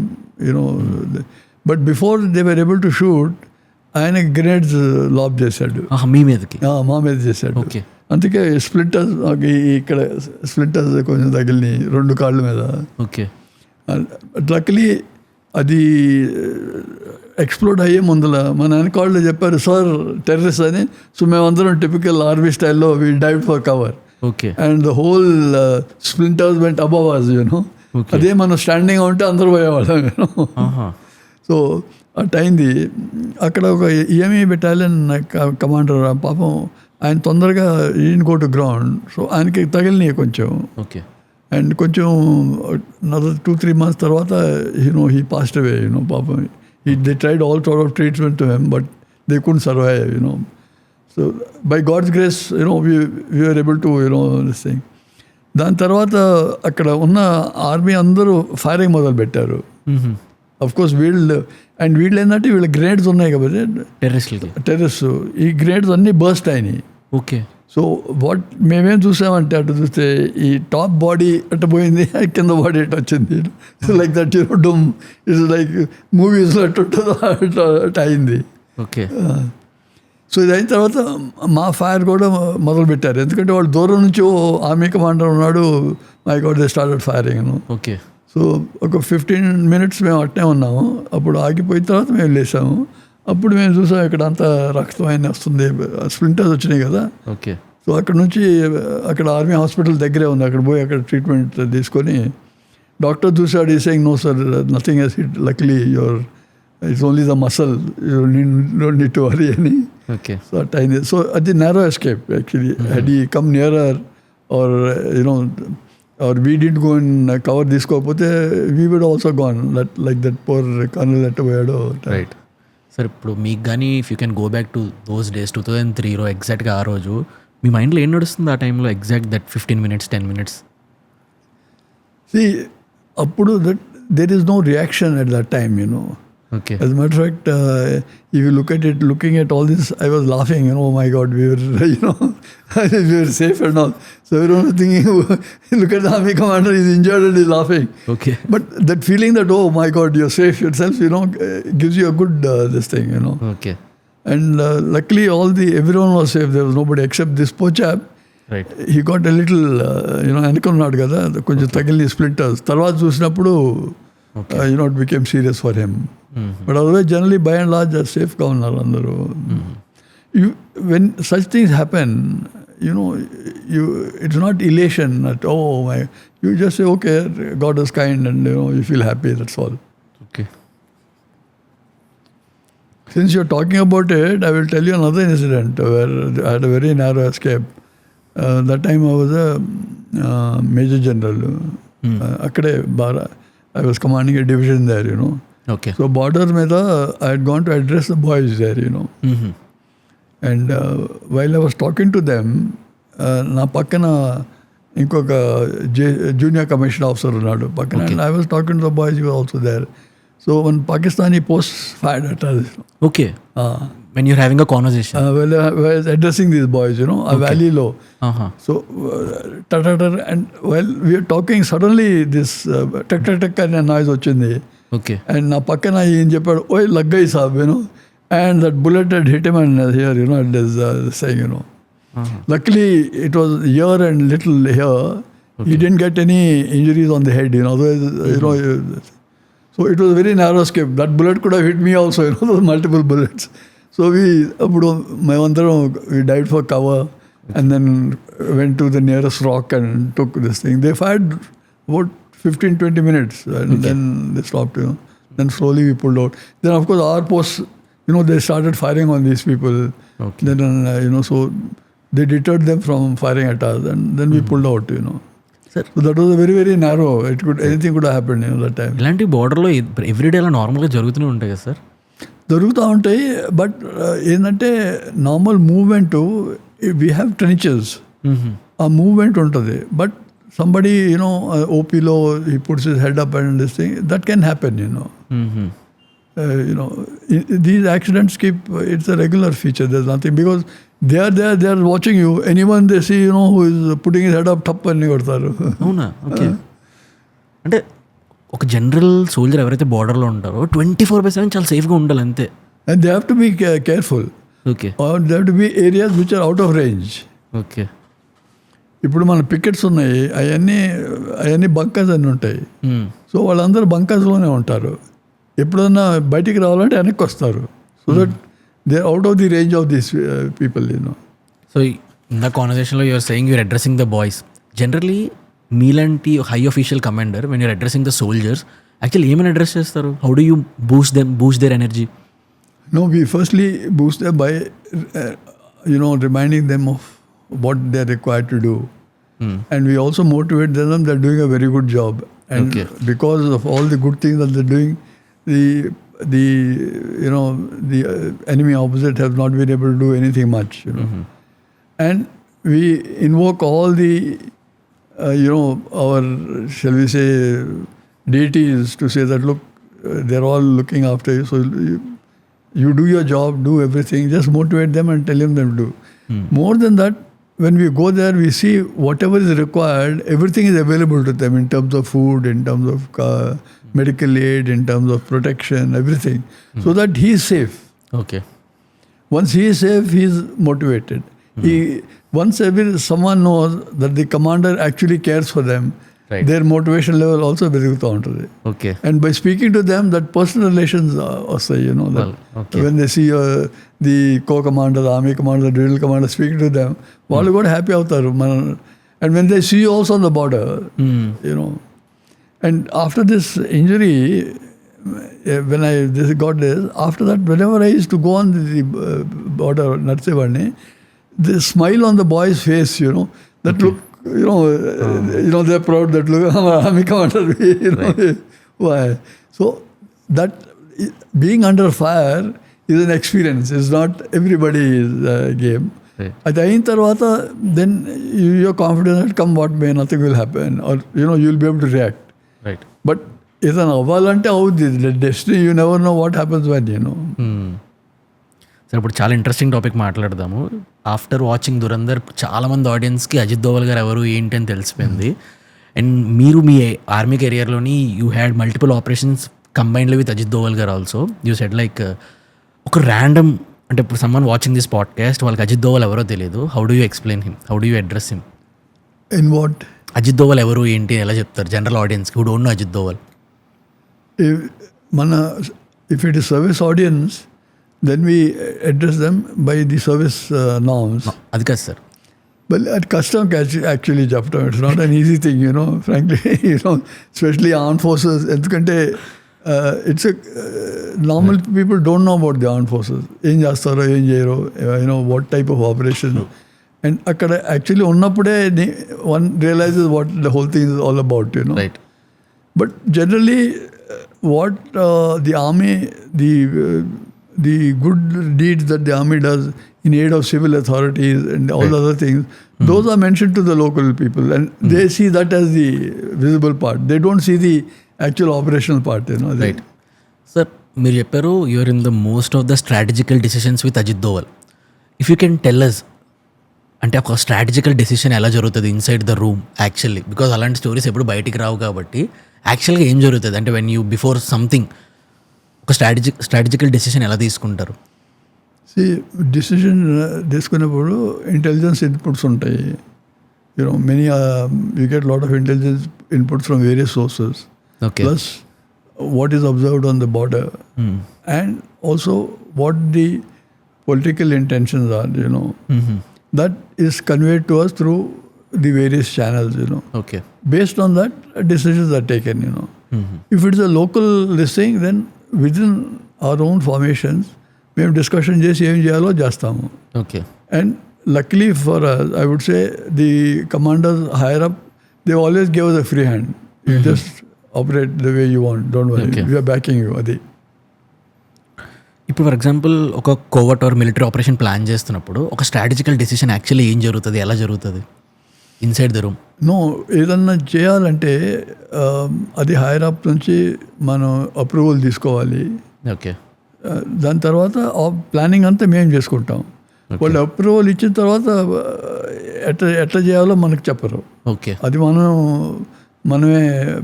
but before they were able to shoot, ఆయన గ్రెనేడ్స్ లాబ్ చేశాడు మీ మీదకి, మా మీద చేశాడు. అందుకే స్ప్లింటర్స్, ఇక్కడ స్ప్లింటర్స్ కొంచెం తగిలినాయి 2 కాళ్ళ మీద. ఓకే. లక్కలీ అది ఎక్స్ప్లోడ్ అయ్యే ముందల మన వెనకాళ్ళు చెప్పారు, సార్ టెర్రరిస్ట్ అని. సో మేమందరం టిపికల్ ఆర్మీ స్టైల్లో we dive for cover. Okay. And the whole splinters went above us, అదే మనం స్టాండింగ్ ఉంటే అందరూ పోయేవాళ్ళం. సో అట్ అయింది. అక్కడ ఒక ఈఎంఈ బెటాలియన్ కమాండర్ పాపం, ఆయన తొందరగా ఈన్ గో టు గ్రౌండ్. సో ఆయనకి తగిలినాయి కొంచెం. ఓకే. అండ్ కొంచెం 2-3 months తర్వాత he passed away, పాపం. They tried all sort of treatment to him, but they couldn't survive, So by God's grace, we were able to, this thing. దాని తర్వాత అక్కడ ఉన్న army అందరూ ఫైరింగ్ మొదలు పెట్టారు. అఫ్ కోర్స్ వీళ్ళు ఏంటంటే వీళ్ళ గ్రేడ్స్ ఉన్నాయి కాబట్టి టెర్రరిస్ట్, ఈ గ్రేడ్స్ అన్నీ బర్స్ట్ అయినాయి. ఓకే. సో వాట్ మేమేం చూసామంటే, అటు చూస్తే ఈ టాప్ బాడీ అటు పోయింది, కింద బాడీ అటు వచ్చింది. Like that doom it's like మూవీస్లో అటు ఉంటుందో అటు అయింది. ఓకే. సో ఇది అయిన తర్వాత మా ఫైర్ కూడా మొదలు పెట్టారు, ఎందుకంటే వాళ్ళు దూరం నుంచి ఆర్మీ కమాండర్ ఉన్నాడు, my God they started firing. Okay. So ఒక 15 minutes మేము అట్టే ఉన్నాము. అప్పుడు ఆగిపోయిన తర్వాత మేము లేసాము. అప్పుడు మేము చూసాం ఇక్కడ అంతా రక్తం అయిన వస్తుంది, స్ప్లింటర్స్ వచ్చినాయి కదా. ఓకే. సో అక్కడ నుంచి అక్కడ ఆర్మీ హాస్పిటల్ దగ్గరే ఉంది, అక్కడ పోయి అక్కడ ట్రీట్మెంట్ తీసుకొని డాక్టర్ చూసాడు. ఈ saying no sir, nothing he's hit, luckily your it's only the muscle, you don't need to worry అని. ఓకే. సో అట్ అయింది. సో అది narrow escape actually. Had he come nearer or or we didn't go and cover తీసుకోకపోతే we would also gone like that poor colonel at పోయాడు. Right. Sir ఇప్పుడు మీకు కానీ if you can go back to those days 2003లో ఎగ్జాక్ట్గా ఆ రోజు మీ మైండ్లో ఏం నడుస్తుంది ఆ టైంలో, exact that 15 minutes 10 minutes? See, అప్పుడు that there is no reaction at that time, Okay. As a matter of fact, if you looking at all this, I was laughing, oh my God, we were, we were safe and all. So everyone was thinking, look at the army commander, he's injured and he's laughing. Okay. But that feeling that, oh my God, you're safe yourself, gives you a good, this thing, Okay. And luckily everyone was safe. There was nobody except this poor chap. Right. He got a little, అనుకున్నాడు కదా కొంచెం తగిలి స్ప్లింటర్స్ తర్వాత చూసినప్పుడు it became serious for him. But otherwise generally by and large సేఫ్గా ఉన్నారు అందరూ. When such things happen, it's not elation that you just say okay, God is kind and you feel happy, that's all. Okay. Since you're talking about it, I will tell you another incident where I had a very narrow escape. That time I was a major general. Akkade Bara. I was commanding a division there, Okay. So border meda, I had gone to address the boys there, And while I was talking to them, na pakkana inkoka junior commissioned officer unnadu pakkana. Okay. And I was talking to the boys, he was also there. So when Pakistani posts fired at us. Okay. When you're having a conversation. Well, I was addressing these boys, a valley low. Uh-huh. So, and while we are talking, suddenly this tuk and noise ochindi. Okay. And na pakkana in Japan, oi laggai saab, and that bullet had hit him and here, it is saying, Uh-huh. Luckily, it was here and little here. Okay. He didn't get any injuries on the head, otherwise, so it was a very narrow escape. That bullet could have hit me also, those multiple bullets. So we dived for cover and then went to the nearest rock and took this thing. They fired about 15-20 minutes and then they stopped, Then slowly we pulled out. Then of course our posts, they started firing on these people. Okay. Then, so they deterred them from firing at us and then we pulled out, Sir. So that was a very, very narrow. Anything could have happened, that time. ఇలాంటి బోర్డర్లో everyday అలా నార్మల్గా జరుగుతూనే ఉంటాయి కదా sir? జరుగుతూ ఉంటాయి. But ఏంటంటే normal movement we have trenches, ఆ మూవ్మెంట్ ఉంటుంది. బట్ సంబడి ఓపీలో he puts his head up and this thing that can happen. These accidents it's a regular feature. There's nothing because they are watching you. Anyone they see who is putting his head up, tap అని కొడతారు. అవునా? Okay. అంటే ఒక general soldier ఎవరైతే బార్డర్లో ఉంటారో 24/7 చాలా సేఫ్గా ఉండాలి అంతే. And they have to be careful. Okay. Or there have to be areas which are out of range. Okay. ఇప్పుడు మన పికెట్స్ ఉన్నాయి, అవన్నీ బంకర్స్ అన్నీ ఉంటాయి. సో వాళ్ళందరూ బంకర్స్లోనే ఉంటారు. ఎప్పుడన్నా బయటికి రావాలంటే వెనక్కి వస్తారు. So that they out of the range of these people. So in the కాన్వర్సేషన్లో you're saying you're addressing the boys. Generally మీలాంటి high official commander when you're addressing the soldiers actually ఏమైనా అడ్రస్ చేస్తారు? How do you boost their energy? No, we firstly boost them by reminding them of what they're required to do. And we also motivate them they're doing a very good job. And because of all the good things that they're doing, the enemy opposite has not been able to do anything much. And we invoke all the our, shall we say, deities to say that look, they're all looking after you. So you do your job, do everything, just motivate them and tell them to do. More than that, when we go there, we see whatever is required, everything is available to them in terms of food, in terms of medical aid, in terms of protection, everything, so that he is safe. Okay. Once he is safe, he is motivated. Once someone knows that the commander actually cares for them, right, their motivation level also పెరుగుతూ ఉంటుంది. Okay. And by speaking to them, that personal relations వస్తాయి, that okay. when they see the co-commander, the army commander, the drill commander speaking to them, వాళ్ళు కూడా happy అవుతారు. And when they see you also on the border, and after this injury, when I got this, after that, whenever I used to go on the border, Narsevani, the smile on the boy's face, that look, they're proud that look, army commander, why? So that being under fire is an experience. It's not everybody's game. At the end tarvata, then you're confident that come what may, nothing will happen, or you'll be able to react. Right. But ఏదైనా అవ్వాలంటే అవుద్ది. Destiny you never know what happens when సరే, ఇప్పుడు చాలా interesting topic మాట్లాడదాము. After watching Dhurandhar చాలామంది ఆడియన్స్కి అజిత్ దోవల్ గారు ఎవరు ఏంటి అని తెలిసిపోయింది. అండ్ మీరు మీ ఆర్మీ కెరియర్లోని you had multiple operations combined with Ajit Doval గారు ఆల్సో. యూ సెడ్ లైక్ ఒక ర్యాండమ్, అంటే ఇప్పుడు సమ్మన్ వాచింగ్ దిస్ పాడ్కాస్ట్ వాళ్ళకి అజిత్ దోవల్ ఎవరో తెలియదు. How do you explain him? How do you address him? In what? Ajit Doval ఎవరు ఏంటి ఎలా చెప్తారు జనరల్ ఆడియన్స్కి who don't know Ajit Doval? మన if it is service audience then we address them by the service norms. అది కాదు sir. But at custom actually చెప్పడం, it's not an easy thing, frankly, especially armed forces. ఎందుకంటే it's a normal people don't know about the armed forces. ఏం చేస్తారో ఏం చేయరో, what type of operation. And అక్కడ actually ఉన్నప్పుడే one realizes what the whole thing is all about, Right. But generally what the army, the good deeds that the army does in aid of civil authorities and all the other things, those are mentioned to the local people, and they see that as the visible part. They don't see the actual operational part, Right. Sir, మీరు చెప్పారు you're in the most of the strategical decisions with Ajit Doval. If you can tell us, అంటే ఒక strategical decision ఎలా జరుగుతుంది inside the room actually, because అలాంటి stories ఎప్పుడు బయటికి రావు కాబట్టి యాక్చువల్గా ఏం జరుగుతుంది అంటే వెన్ యూ బిఫోర్ సంథింగ్ ఒక స్ట్రాటజికల్ డెసిషన్ ఎలా తీసుకుంటారు? డిసిషన్ తీసుకున్నప్పుడు ఇంటెలిజెన్స్ ఇన్పుట్స్ ఉంటాయి. Many you get lot of intelligence inputs from various sources. Plus what is observed on the border and also what the political intentions are, that is conveyed to us through the various channels, Okay. Based on that, decisions are taken, If it's a local listing, then within our own formations, we have discussion చేసి ఏం చేయాలో చేస్తాము. Okay. And luckily for us, I would say the commanders higher up, they always give us a free hand. You just operate the way you want, don't worry. Okay. We are backing you. అది. ఇప్పుడు for example ఒక covert or military operation plan చేస్తున్నప్పుడు ఒక strategical decision actually ఏం జరుగుతుంది, ఎలా జరుగుతుంది inside the room? No, ఏదన్నా చేయాలంటే అది హైర్ అప్ నుంచి మనం అప్రూవల్ తీసుకోవాలి. ఓకే. దాని తర్వాత ప్లానింగ్ అంతా మేము చేసుకుంటాం. వాళ్ళు అప్రూవల్ ఇచ్చిన తర్వాత ఎట్లా చేయాలో మనకు చెప్పరు. ఓకే. అది మనమే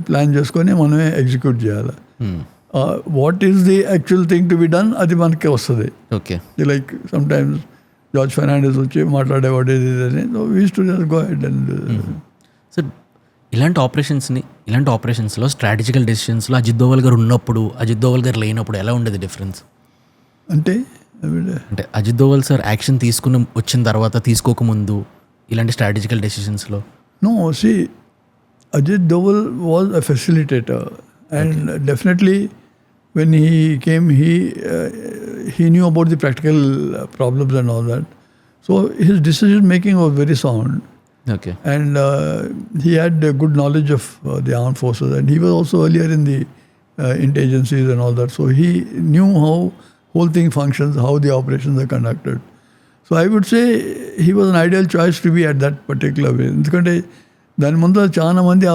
ప్లాన్ చేసుకొని మనమే ఎగ్జిక్యూట్ చేయాలి. What is the actual thing to be done అది మనకే వస్తుంది. Okay. Like some times George Fernandes వచ్చి మాట్లాడేవాడు ఇది అని, we used to just go ahead and. So ఇలాంటి ఆపరేషన్స్లో స్ట్రాటజికల్ డెసిషన్స్లో అజిత్ దోవల్ గారు ఉన్నప్పుడు అజిత్ దోవల్ గారు లేనప్పుడు ఎలా ఉండేది డిఫరెన్స్? అంటే అజిత్ దోవల్ సార్ యాక్షన్ వచ్చిన తర్వాత తీసుకోకముందు ఇలాంటి స్ట్రాటజికల్ డెసిషన్స్లో? No, see Ajit Doval was a facilitator and definitely when he came, he knew about the practical problems and all that. So his decision making was very sound. Okay. And he had a good knowledge of the armed forces, and he was also earlier in the intelligences and all that. So he knew how whole thing functions, how the operations are conducted. So I would say he was an ideal choice to be at that particular way. ఎందుకంటే దాని ముందు చాలా మంది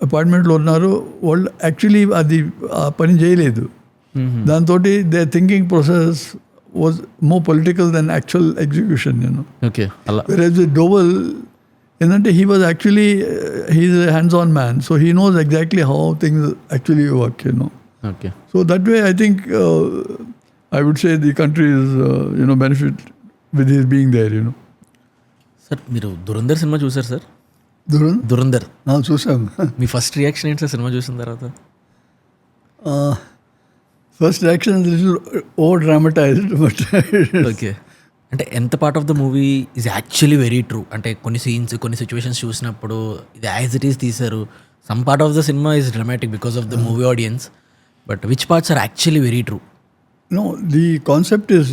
అపార్ట్మెంట్లో ఉన్నారు, వాళ్ళు actually అది ఆ పని చేయలేదు. దాంతో they thinking process was more political then actual execution. Okay. Whereas with Doval, ఏంటంటే he was actually he's a hands-on man, so he knows exactly how things actually work. Okay. So that way I think I would say the country is benefit with his being there. Sir, మీరు Dhurandhar cinema చూసారు sir? Dhurandhar చూసాం. మీ first reaction ఏంటి sir cinema చూసిన తర్వాత? First reaction little over dramatised, but okay. అంటే ఎంత part of the movie is actually very true? అంటే కొన్ని సీన్స్, కొన్ని సిచ్యువేషన్స్ చూసినప్పుడు ఇది యాజ్ ఇట్ ఈస్ తీశారు. Some part of the cinema is dramatic because of the movie audience, but which parts are actually very true? No, the concept is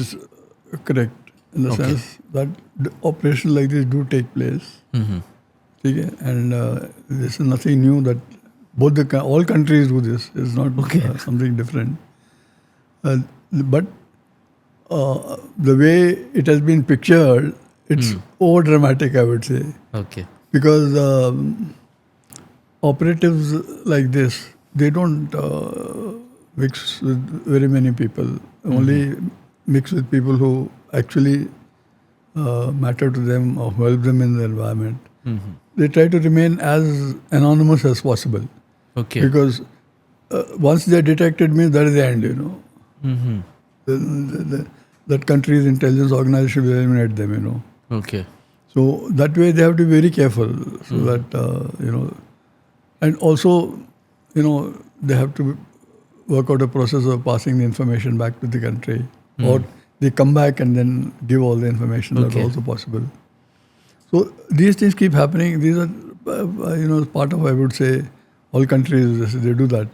correct in the sense that the operations like this do take place. Okay, and this is nothing new that all countries do this. It's not something different. But the way it has been pictured, it's over dramatic, I would say. Okay. Because operatives like this, they don't mix with very many people. Only mix with people who actually matter to them or help them in the environment. They try to remain as anonymous as possible. Okay. Because once they are detected, means that is the end, that country's intelligence organization will eliminate them, Okay. So that way they have to be very careful, so that, and also, they have to work out a process of passing the information back to the country, or they come back and then give all the information. That's Okay. also possible. So these things keep happening. These are, part of, I would say, all countries, they do that.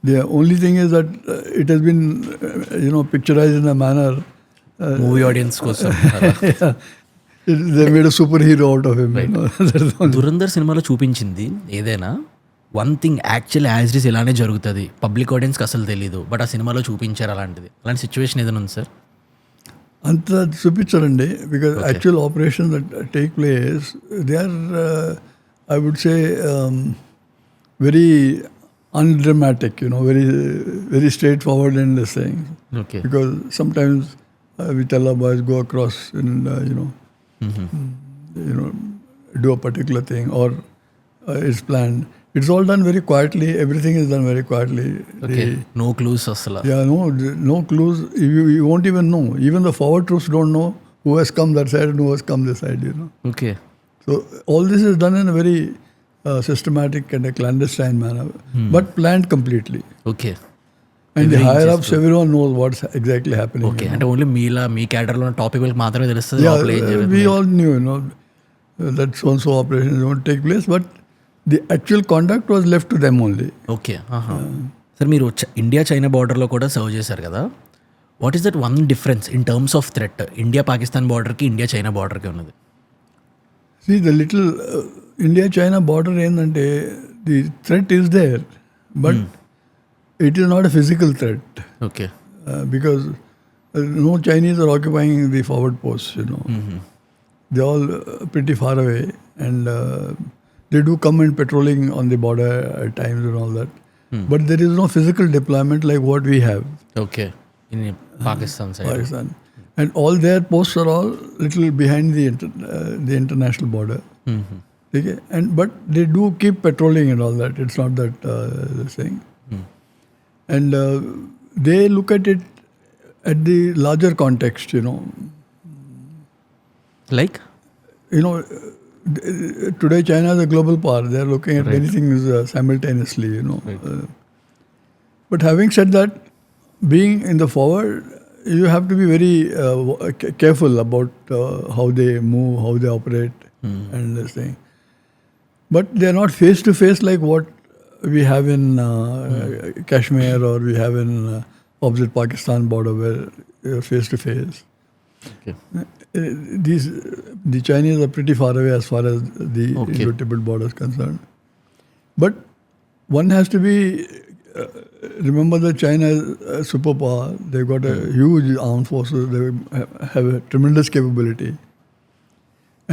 The only thing is that it has been, picturized in a manner. Movie audience కోసం They made a superhero out of him. That's the only. Dhurandhar సినిమాలో చూపించింది ఏదైనా one thing actual as it is ఇలానే జరుగుతుంది, public ఆడియన్స్కి అసలు తెలీదు, but ఆ సినిమాలో చూపించారు అలాంటిది. అలాంటి సిచ్యువేషన్ ఏదైనా ఉంది సార్? అంత చూపించారండి, because actual operation that take place, they are, I would say, very undramatic, very, very straightforward in this thing. Okay. Because sometimes we tell our boys go across and do a particular thing, or it's planned. It's all done very quietly. Everything is done very quietly. Okay. No clues asala. Yeah, no clues. You won't even know. Even the forward troops don't know who has come that side and who has come this side. Okay. So all this is done in a very systematic and a clandestine manner, but planned completely. Okay. And the higher ups, everyone knows what's exactly happening. Okay, అంటే only మీ క్యాడర్లో topic వాళ్ళకి మాత్రమే తెలుస్తుంది. Yeah, we all knew, that so-and-so operation won't take place, but the actual conduct was left to them only. Okay. Sir మీరు India China బార్డర్లో కూడా serve చేశారు కదా, what is that one difference in terms of threat India Pakistan బార్డర్కి India China బార్డర్కి ఉన్నది? See, the little India-China border, the threat is there, but it is not a physical threat. Okay. Because no Chinese are occupying the forward posts, They're all pretty far away, and they do come in patrolling on the border at times and all that. But there is no physical deployment like what we have. Okay. In Pakistan side. Pakistan. And all their posts are all little behind the international border. Okay? But they do keep patrolling and all that. It's not that thing. And they look at it at the larger context, Like? Today China is a global power. They are looking at many things simultaneously, Right. But having said that, being in the forward, you have to be very careful about how they move, how they operate, and this thing. But they are not face to face like what we have in Kashmir, or we have in opposite Pakistan border, where you're face to face. Okay. The Chinese are pretty far away as far as the Okay. Indo-Tibet border is concerned. But one has to be remember that China is a superpower. They've got a huge armed forces. They have a tremendous capability.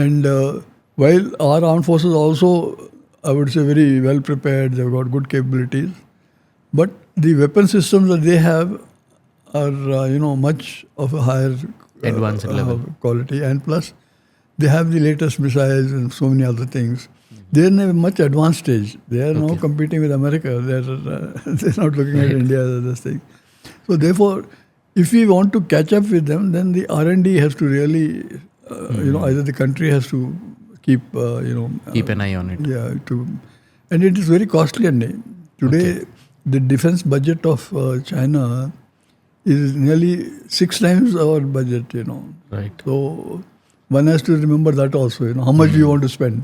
And while our armed forces also, I would say, very well prepared, they've got good capabilities. But the weapon systems that they have are, much of a higher Advanced level quality. And plus, they have the latest missiles and so many other things. They're in a much advanced stage. They are now competing with America. They're not looking at India as this thing. So therefore, if we want to catch up with them, then the R&D has to really, either the country has to keep, Keep an eye on it. Yeah, and it is very costly. And today, the defense budget of China is nearly 6 times our budget. Right. So one has to remember that also. How much do you want to spend?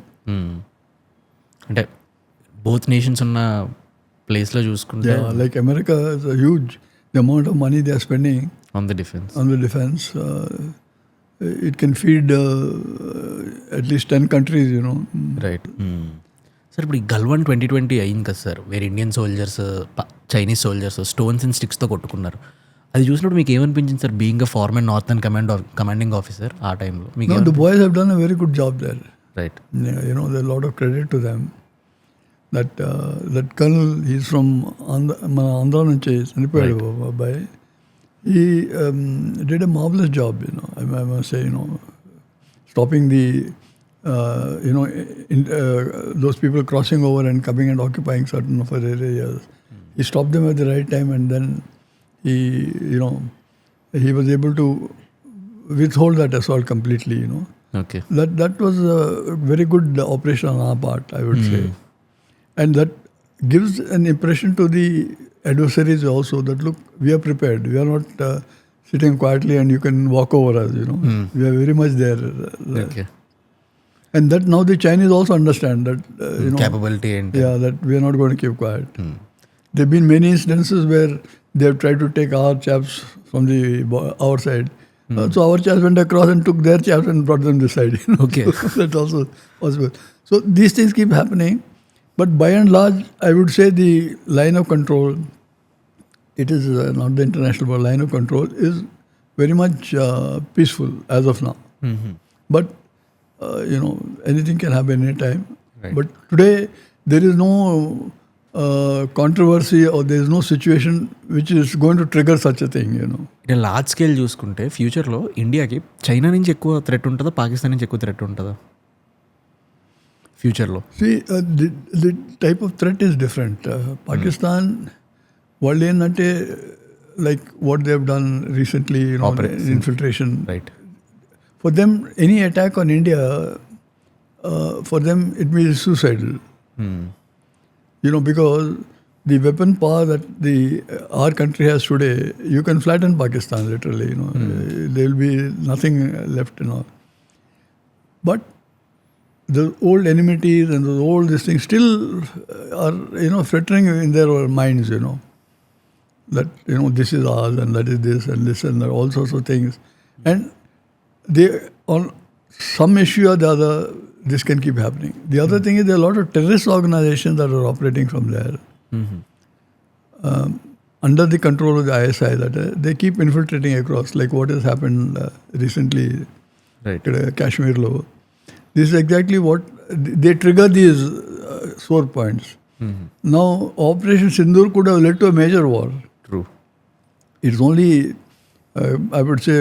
అంటే both nations ఉన్న ప్లేస్లో చూసుకుంటే Yeah, like America is a huge, the amount of money they are spending on the defence. on the defense. It can feed at least 10 countries, right. Sir ఇప్పుడు ఈ గల్వాన్ 2020 అయింది కదా sir, వేరే Indian soldiers Chinese soldiers stones and స్టిక్స్తో కొట్టుకున్నారు. అది చూసినప్పుడు మీకు ఏమనిపించింది sir, being a former northern commanding officer ఆ టైంలో మీకు? No, the boys have done a very good job there. Right. There's a lot of credit to them. that colonel, he's from మన ఆంధ్ర నుంచి చనిపోయాడు అబ్బాయి. He did a marvelous job, I must say, stopping the those people crossing over and coming and occupying certain of our areas. He stopped them at the right time, and then he was able to withhold that assault completely. Okay. That was a very good operation on our part, I would say, and that gives an impression to the adversaries also that look, we are prepared. We are not sitting quietly and you can walk over us. We are very much there. Okay. And that now the Chinese also understand that Capability and that we are not going to keep quiet. There have been many instances where they have tried to take our chaps from our side. So our chaps went across and took their chaps and brought them this side. Okay. That's also possible. So these things keep happening. But by and large, I would say the line of control, it is not the international, but line of control is very much peaceful as of now. But, anything can happen anytime. Right. But today, there is no controversy or there is no situation which is going to trigger such a thing, ఇట్లా large scale చూసుకుంటే ఫ్యూచర్లో ఇండియాకి China నుంచి ఎక్కువ threat ఉంటుందా, పాకిస్తాన్ నుంచి ఎక్కువ threat ఉంటుందా ఫ్యూచర్లో? See, the type of threat is different. Pakistan, వాళ్ళు ఏంటంటే like what they have done recently, infiltration. Right. For them, any attack on India, for them it means suicidal. Because the weapon power that our country has today, you can flatten Pakistan literally. There will be nothing left. But the old enmities and the old these things still are flittering in their minds. That this is ours and that is this and this and that, all sorts of things, and they on some issue or the other, this can keep happening. The other thing is there are a lot of terrorist organizations that are operating from there, under the control of the ISI, that they keep infiltrating across, like what has happened recently, Right. Kashmir law. This is exactly what they trigger these sore points. Now, Operation Sindoor could have led to a major war. True. It's only, I would say,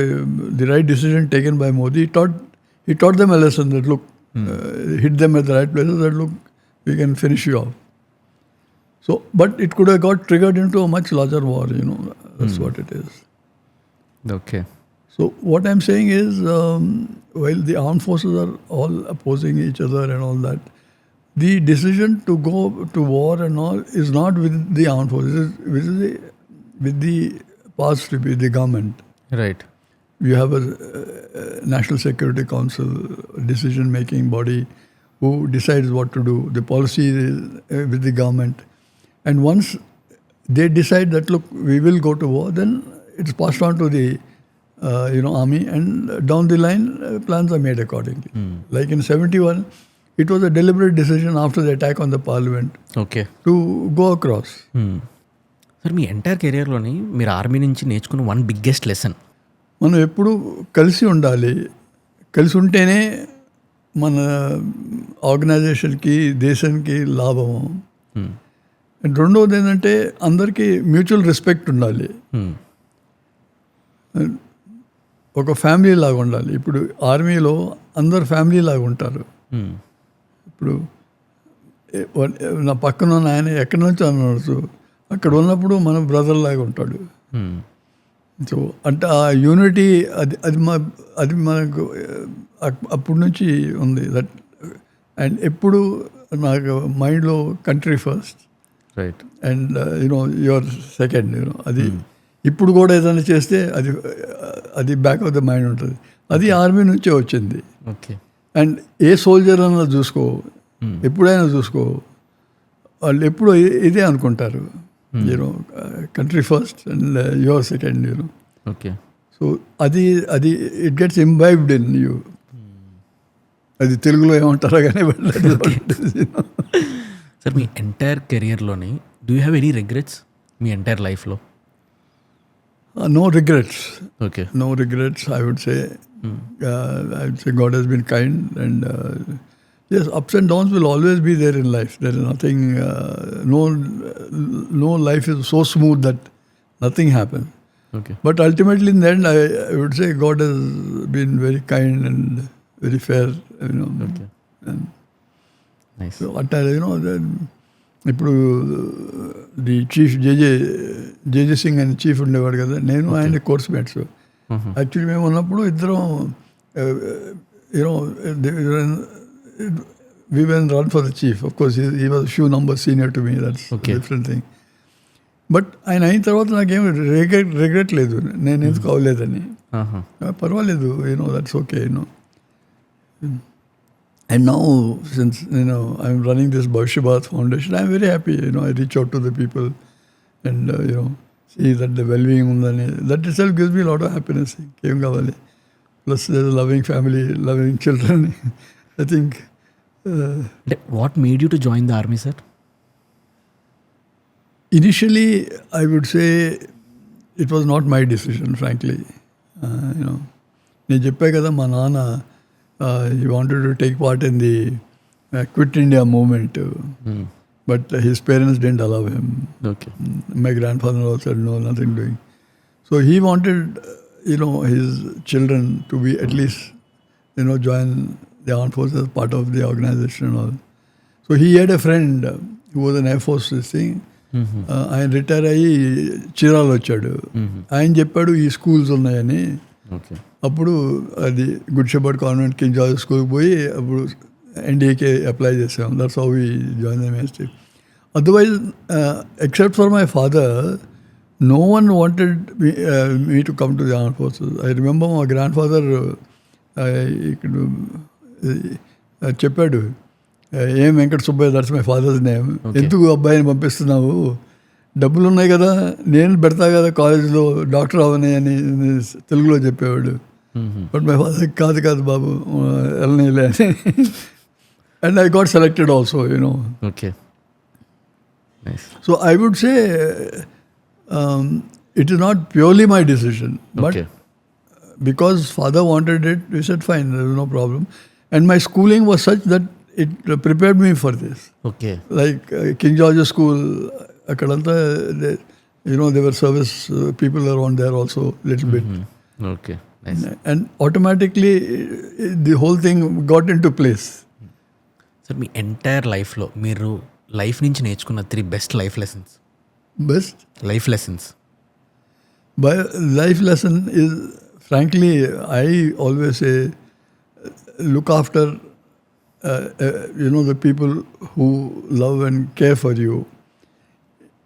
the right decision taken by Modi. He taught them a lesson that look, hit them at the right places. That look, we can finish you off. So, but it could have got triggered into a much larger war. That's what it is. Okay. So what I'm saying is, while the armed forces are all opposing each other and all that, the decision to go to war and all is not with the armed forces, it is with the past, with the government. Right. You have a National Security Council, decision-making body who decides what to do. The policy is with the government. And once they decide that, look, we will go to war, then it's passed on to the army, and down the line, plans are made accordingly. Like in 1971, it was a deliberate decision after the attack on the parliament Okay. to go across. Sir, మీ entire కెరియర్లోని మీరు army నుంచి నేర్చుకున్న one biggest lesson? మనం ఎప్పుడు కలిసి ఉండాలి. కలిసి ఉంటేనే మన ఆర్గనైజేషన్కి, దేశానికి లాభము. అండ్ రెండవది ఏంటంటే అందరికీ మ్యూచువల్ రెస్పెక్ట్ ఉండాలి. ఒక ఫ్యామిలీ లాగా ఉండాలి. ఇప్పుడు ఆర్మీలో అందరు ఫ్యామిలీ లాగా ఉంటారు. ఇప్పుడు నా పక్కన ఉన్న ఆయన ఎక్కడి నుంచో అనవచ్చు, అక్కడ ఉన్నప్పుడు మన బ్రదర్ లాగా ఉంటాడు. సో అంటే ఆ యూనిటీ అది మనకు అప్పటి నుంచి ఉంది. దట్ అండ్ ఎప్పుడు నాకు మైండ్లో country first, right, and your second. అది ఇప్పుడు కూడా ఏదైనా చేస్తే అది బ్యాక్ ఆఫ్ ద మైండ్ ఉంటుంది. అది ఆర్మీ నుంచే వచ్చింది. ఓకే. అండ్ ఏ సోల్జర్ అన్నా చూసుకో, ఎప్పుడైనా చూసుకో, వాళ్ళు ఎప్పుడు ఇదే అనుకుంటారు, country first and your second. Okay. So అది it gets imbibed in you. అది తెలుగులో ఏమంటారో కానీ సార్, మీ ఎంటైర్ కెరియర్లోని do you have any regrets మీ ఎంటైర్ లైఫ్లో? No regrets. Okay. No regrets, I would say. I would say God has been kind, and Yes, ups and downs will always be there in life. There is nothing, no life is so smooth that nothing happens. Okay But ultimately, in the end, I would say God has been very kind and very fair. Okay nice So, ఇప్పుడు the chief జేజే సింగ్ అని chief ఉండేవాడు కదా, నేను ఆయన course mates. Actually మేము ఉన్నప్పుడు ఇద్దరం we were run for the chief. Of course, he was a few numbers senior to me. That's a different thing. But ఆయన అయిన తర్వాత నాకేం రిగ్రెట్ లేదు, నేను ఎందుకు అవ్వలేదని. పర్వాలేదు, that's okay. And now, since I'm running this Bhavishya Bharat Foundation, I'm very happy. I reach out to the people and see that the well-being undani. That itself gives me a lot of happiness. Em kavali. Plus, there's a loving family, loving children. I think. What made you to join the army, sir? Initially, I would say it was not my decision, frankly. నేను చెప్పా కదా, మా నాన్న he wanted to take part in the Quit India movement, but his parents didn't allow him. Okay. My grandfather also said no, nothing doing. So he wanted, his children to be at least, join the armed forces as part of the organization and all. So he had a friend who was an Air Force thing. ఆయన retire అయ్యి చీరాలు వచ్చాడు. ఆయన చెప్పాడు ఈ schools ఉన్నాయని. అప్పుడు అది Good Shepherd Convent King George స్కూల్కి పోయి అప్పుడు ఎన్డీఏకి అప్లై చేసాం. That's how we join the ministry. Otherwise except for my father, no one wanted me to come to the armed forces. I remember my grandfather చెప్పాడు, ఏం Venkata Subbaiah, that's my father's name, ఎందుకు అబ్బాయిని పంపిస్తున్నావు, డబ్బులు ఉన్నాయి కదా, నేను పెడతా కదా కాలేజ్లో డాక్టర్ అవని అని తెలుగులో చెప్పేవాడు. బట్ మై ఫాదర్ కాదు బాబు వెళ్ళనీలే అని. And I got selected also, okay. So I would say it is not purely my decision, but because father wanted it, we said fine, there was no problem. And my schooling was such that it prepared me for this. Okay. Like King George's School, akadanta, there were service people around there also, little bit. Okay, nice. And automatically the whole thing got into place. Sir, me entire లైఫ్లో మీరు life నుంచి నేర్చుకున్న 3 best life lessons. Best Life lessons. By life lesson is, frankly, I always say, look after, the people who love and care for you.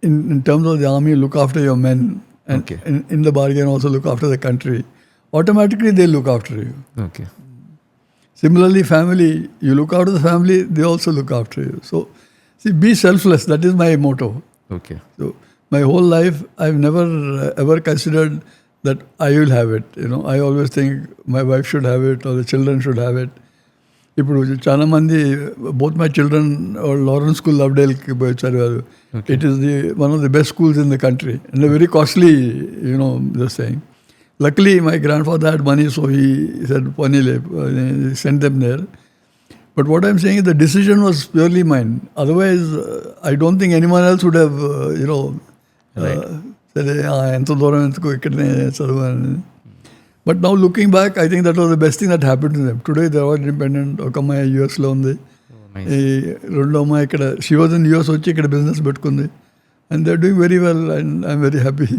In terms of the army, look after your men. And in the bargain also look after the country. Automatically they look after you. Okay. Similarly, family, you look after the family, they also look after you. So, see, be selfless. That is my motto. Okay. So my whole life, I've never ever considered that I will have it. I always think my wife should have it or the children should have it. ఇప్పుడు చాలా మంది, both my children or Lawrence School, Lovedaleకి పోయి చదివారు. It is one of the best schools in the country and a very costly, this thing. Luckily, my grandfather had money, so he said, "Ponile," he sent them there. But what I'm saying is the decision was purely mine. Otherwise, I don't think anyone else would have, said, "Ento dooram enduku ikkadne chaduvanu." But now looking back, I think that was the best thing that happened to them. Today they are all independent. Oka ammayi US lo undi. Rendu ammayi ikkada, she was in US vachi ikkada business pettukundi. And they're doing very well and I'm very happy.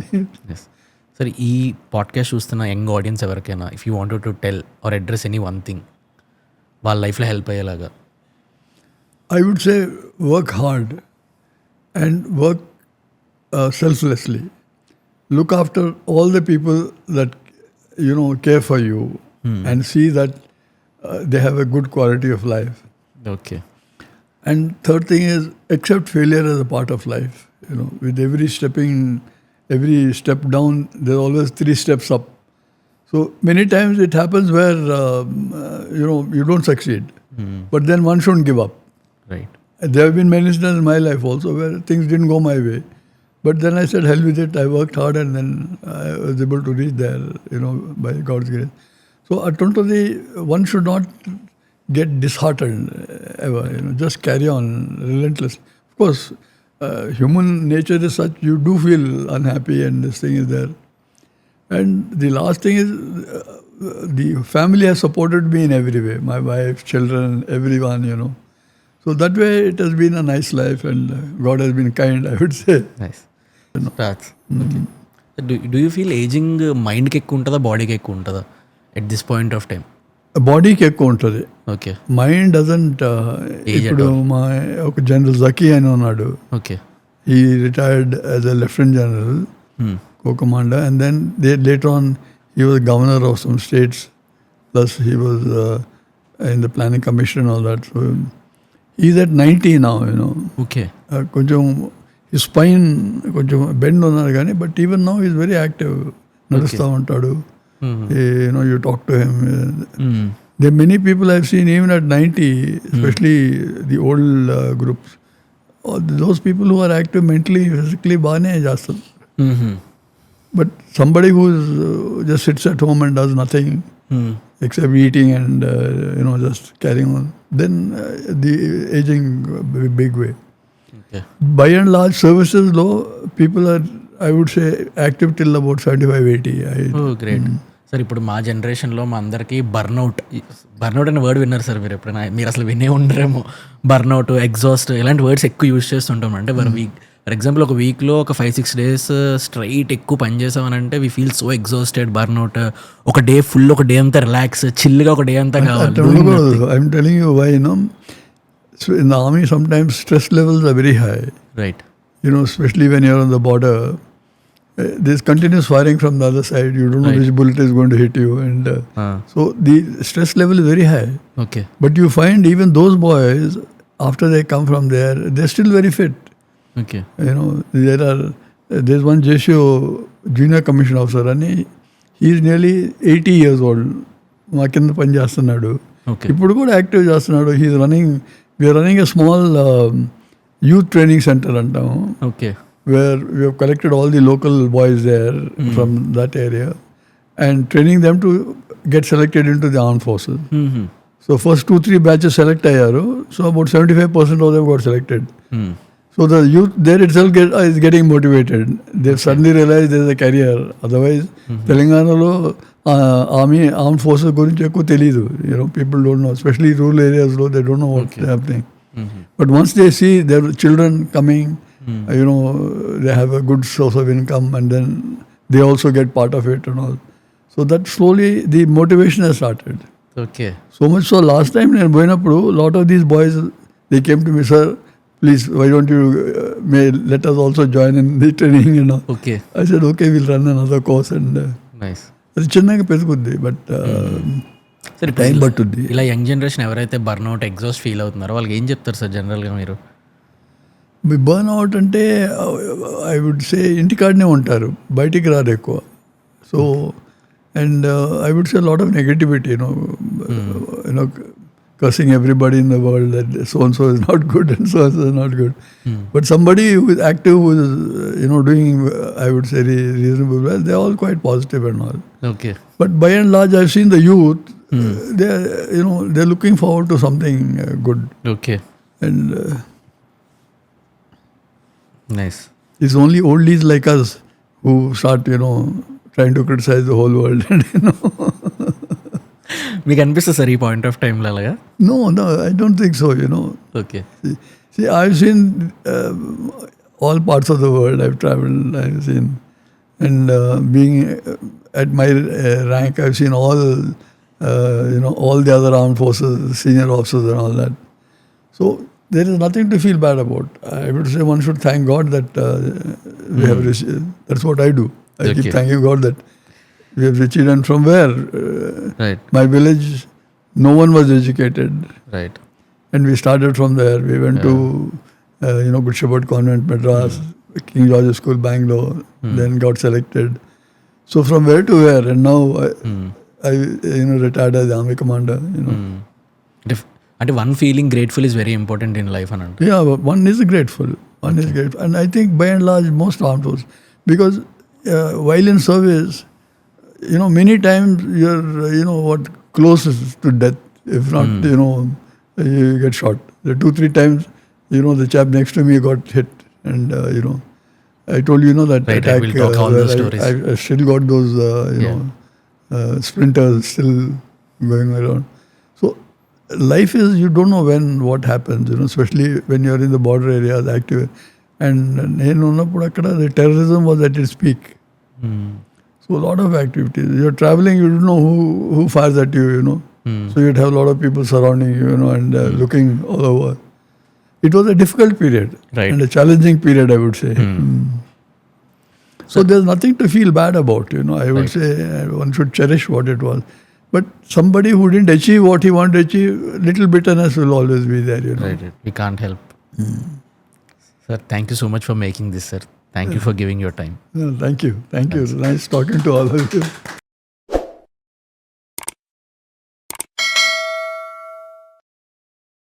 Yes. Sir, ఈ podcast చూస్తున్న young audience ఎవరికైనా, if you wanted to tell or address any one thing వాళ్ళ లైఫ్లో help అయ్యేలాగా, I would say work hard and work selflessly. Look after all the people that care for you and see that they have a good quality of life. Okay. And third thing is accept failure as a part of life. With every step down, there's always 3 steps up. So many times it happens where you don't succeed, but then one shouldn't give up. Right. There have been many instances in my life also where things didn't go my way, but then I said hell with it. I worked hard and then I was able to reach there, by God's grace. So one should not get disheartened ever. Just carry on relentless. Of course, human nature is such, you do feel unhappy and this thing is there. And the last thing is, the family has supported me in every way. My wife, children, everyone, So that way it has been a nice life, and God has been kind, I would say. Nice starts do you feel ageing మైండ్కి ఎక్కువ ఉంటుందా బాడీకి ఎక్కువ ఉంటుందా at this point of time? బాడీకి ఎక్కువ ఉంటుంది, okay. Mind doesn't. ఇప్పుడు మా ఒక జనరల్ జకీ అని ఉన్నాడు. Okay. He retired as a lieutenant general, co-commander, and then later on he was governor of some states. Plus he was in the planning commission and all that. So he's at 90 now. Okay. కొంచెం his spine కొంచెం bend ఉన్నారు కానీ, but even now he's very active. నడుస్తూ ఉంటాడు. You talk to him. There are many people I've seen even at 90, especially the old groups. Those people who are active mentally, physically, baane jaastam. But somebody who just sits at home and does nothing except eating and just carrying on, then the aging big way. Okay. By and large, services low, people are, I would say, active till about 75-80. Oh, great. Sir ఇప్పుడు మా జనరేషన్లో మా అందరికీ burnout అనే word విన్నారు sir మీరు ఎప్పుడైనా? మీరు అసలు వినే ఉండరేమో. బర్న్అవుట్, ఎగ్జాస్ట్ ఇలాంటి వర్డ్స్ ఎక్కువ యూజ్ చేస్తుంటాం. అంటే ఫర్ ఎగ్జాంపుల్ ఒక వీక్లో ఒక 5-6 days స్ట్రైట్ ఎక్కువ పని చేసామనంటే we feel so exhausted, burnout. ఒక డే ఫుల్, ఒక డే అంతా రిలాక్స్, చిల్గా ఒక డే అంతా కావాలి. I'm telling you why, So in the army sometimes stress levels are very high. Right. Especially when you're on the border. There's continuous firing from the other side. You don't know which bullet is going to hit you, and so the stress level is very high. Okay. But you find even those boys, after they come from there, they're still very fit. Okay. There's one JSO junior commission officer, and he's nearly 80 years old. మా కింద పని చేస్తున్నాడు. ఇప్పుడు కూడా active చేస్తున్నాడు. We are running a small youth training center అంటాము. Okay. Where we have collected all the local boys there from that area and training them to get selected into the armed forces. So first 2-3 batches select ayyaru. So about 75% of them got selected. So the youth there itself is getting motivated. They've suddenly realized there's a career. Otherwise, Telanganalo armed forces gurinchi ekku teliyadu. People don't know, especially rural areas, they don't know what's happening. But once they see their children coming, they have a good source of income, and then they also get part of it and all. So that slowly the motivation has started. Okay. So much so last time in Boinapuru, a lot of these boys, they came to me, sir, please, why don't you let us also join in the training, Okay. I said, okay, we'll run another course, and nice. అది చిన్నగా పెరుగుద్ది, but సరే time పట్టుద్ది. ఇలా young generation ఎవరైతే burnout, exhaust feel అవుతున్నారో వాళ్ళకి ఏం చెప్తారు సార్ జనరల్గా మీరు? బర్న్ అవుట్ అంటే ఐ వుడ్ సే ఇంటికాడనే ఉంటారు, బయటికి రారు ఎక్కువ. So and I would say lot of negativity, cursing everybody in the world that so-and-so is not good and so-and-so is not good. But somebody who is active, who is, doing, I would say, reasonable well, they're all quite positive and all. Okay. But by and large, I've seen the youth, they're looking forward to something good. Okay. And nice. It's only oldies like us who start, trying to criticize the whole world. మీకు అనిపిస్తుంది sir ఈ point of టైంలో అలాగా? No, I don't think so, Okay. See, I've seen all parts of the world. I've traveled, I've seen. And being at my rank, I've seen all the other armed forces, senior officers and all that. So there is nothing to feel bad about. I would say one should thank God that we have received. That's what I do. I keep thanking God that we have achieved. And from where? Right. My village, no one was educated. Right. And we started from there. We went to, Good Shepherd Convent, Madras, King George's School, Bangalore, then got selected. So from where to where? And now I retired as the Army Commander, అంటే one feeling grateful is very important in life అని అంటే. Yeah, one is grateful. One is grateful. And I think by and large, most armed forces, because while in service, many times you're, closest to death. If not, you get shot. The 2-3 times, the chap next to me got hit, and I told you that Right, attack. we'll talk all where those stories. I still got those splinters still going around. So life is, you don't know what happens, especially when you're in the border areas, active. And the terrorism was at its peak. So a lot of activities. You're traveling, you don't know who fires at you, So you'd have a lot of people surrounding you, and looking all over. It was a difficult period, Right. and a challenging period, I would say. So there's nothing to feel bad about, I would say one should cherish what it was. But somebody who didn't achieve what he wanted to achieve, little bitterness will always be there, Right. We can't help. Sir, thank you so much for making this, sir. Thank you for giving your time. No, thank you. Nice talking to all of you.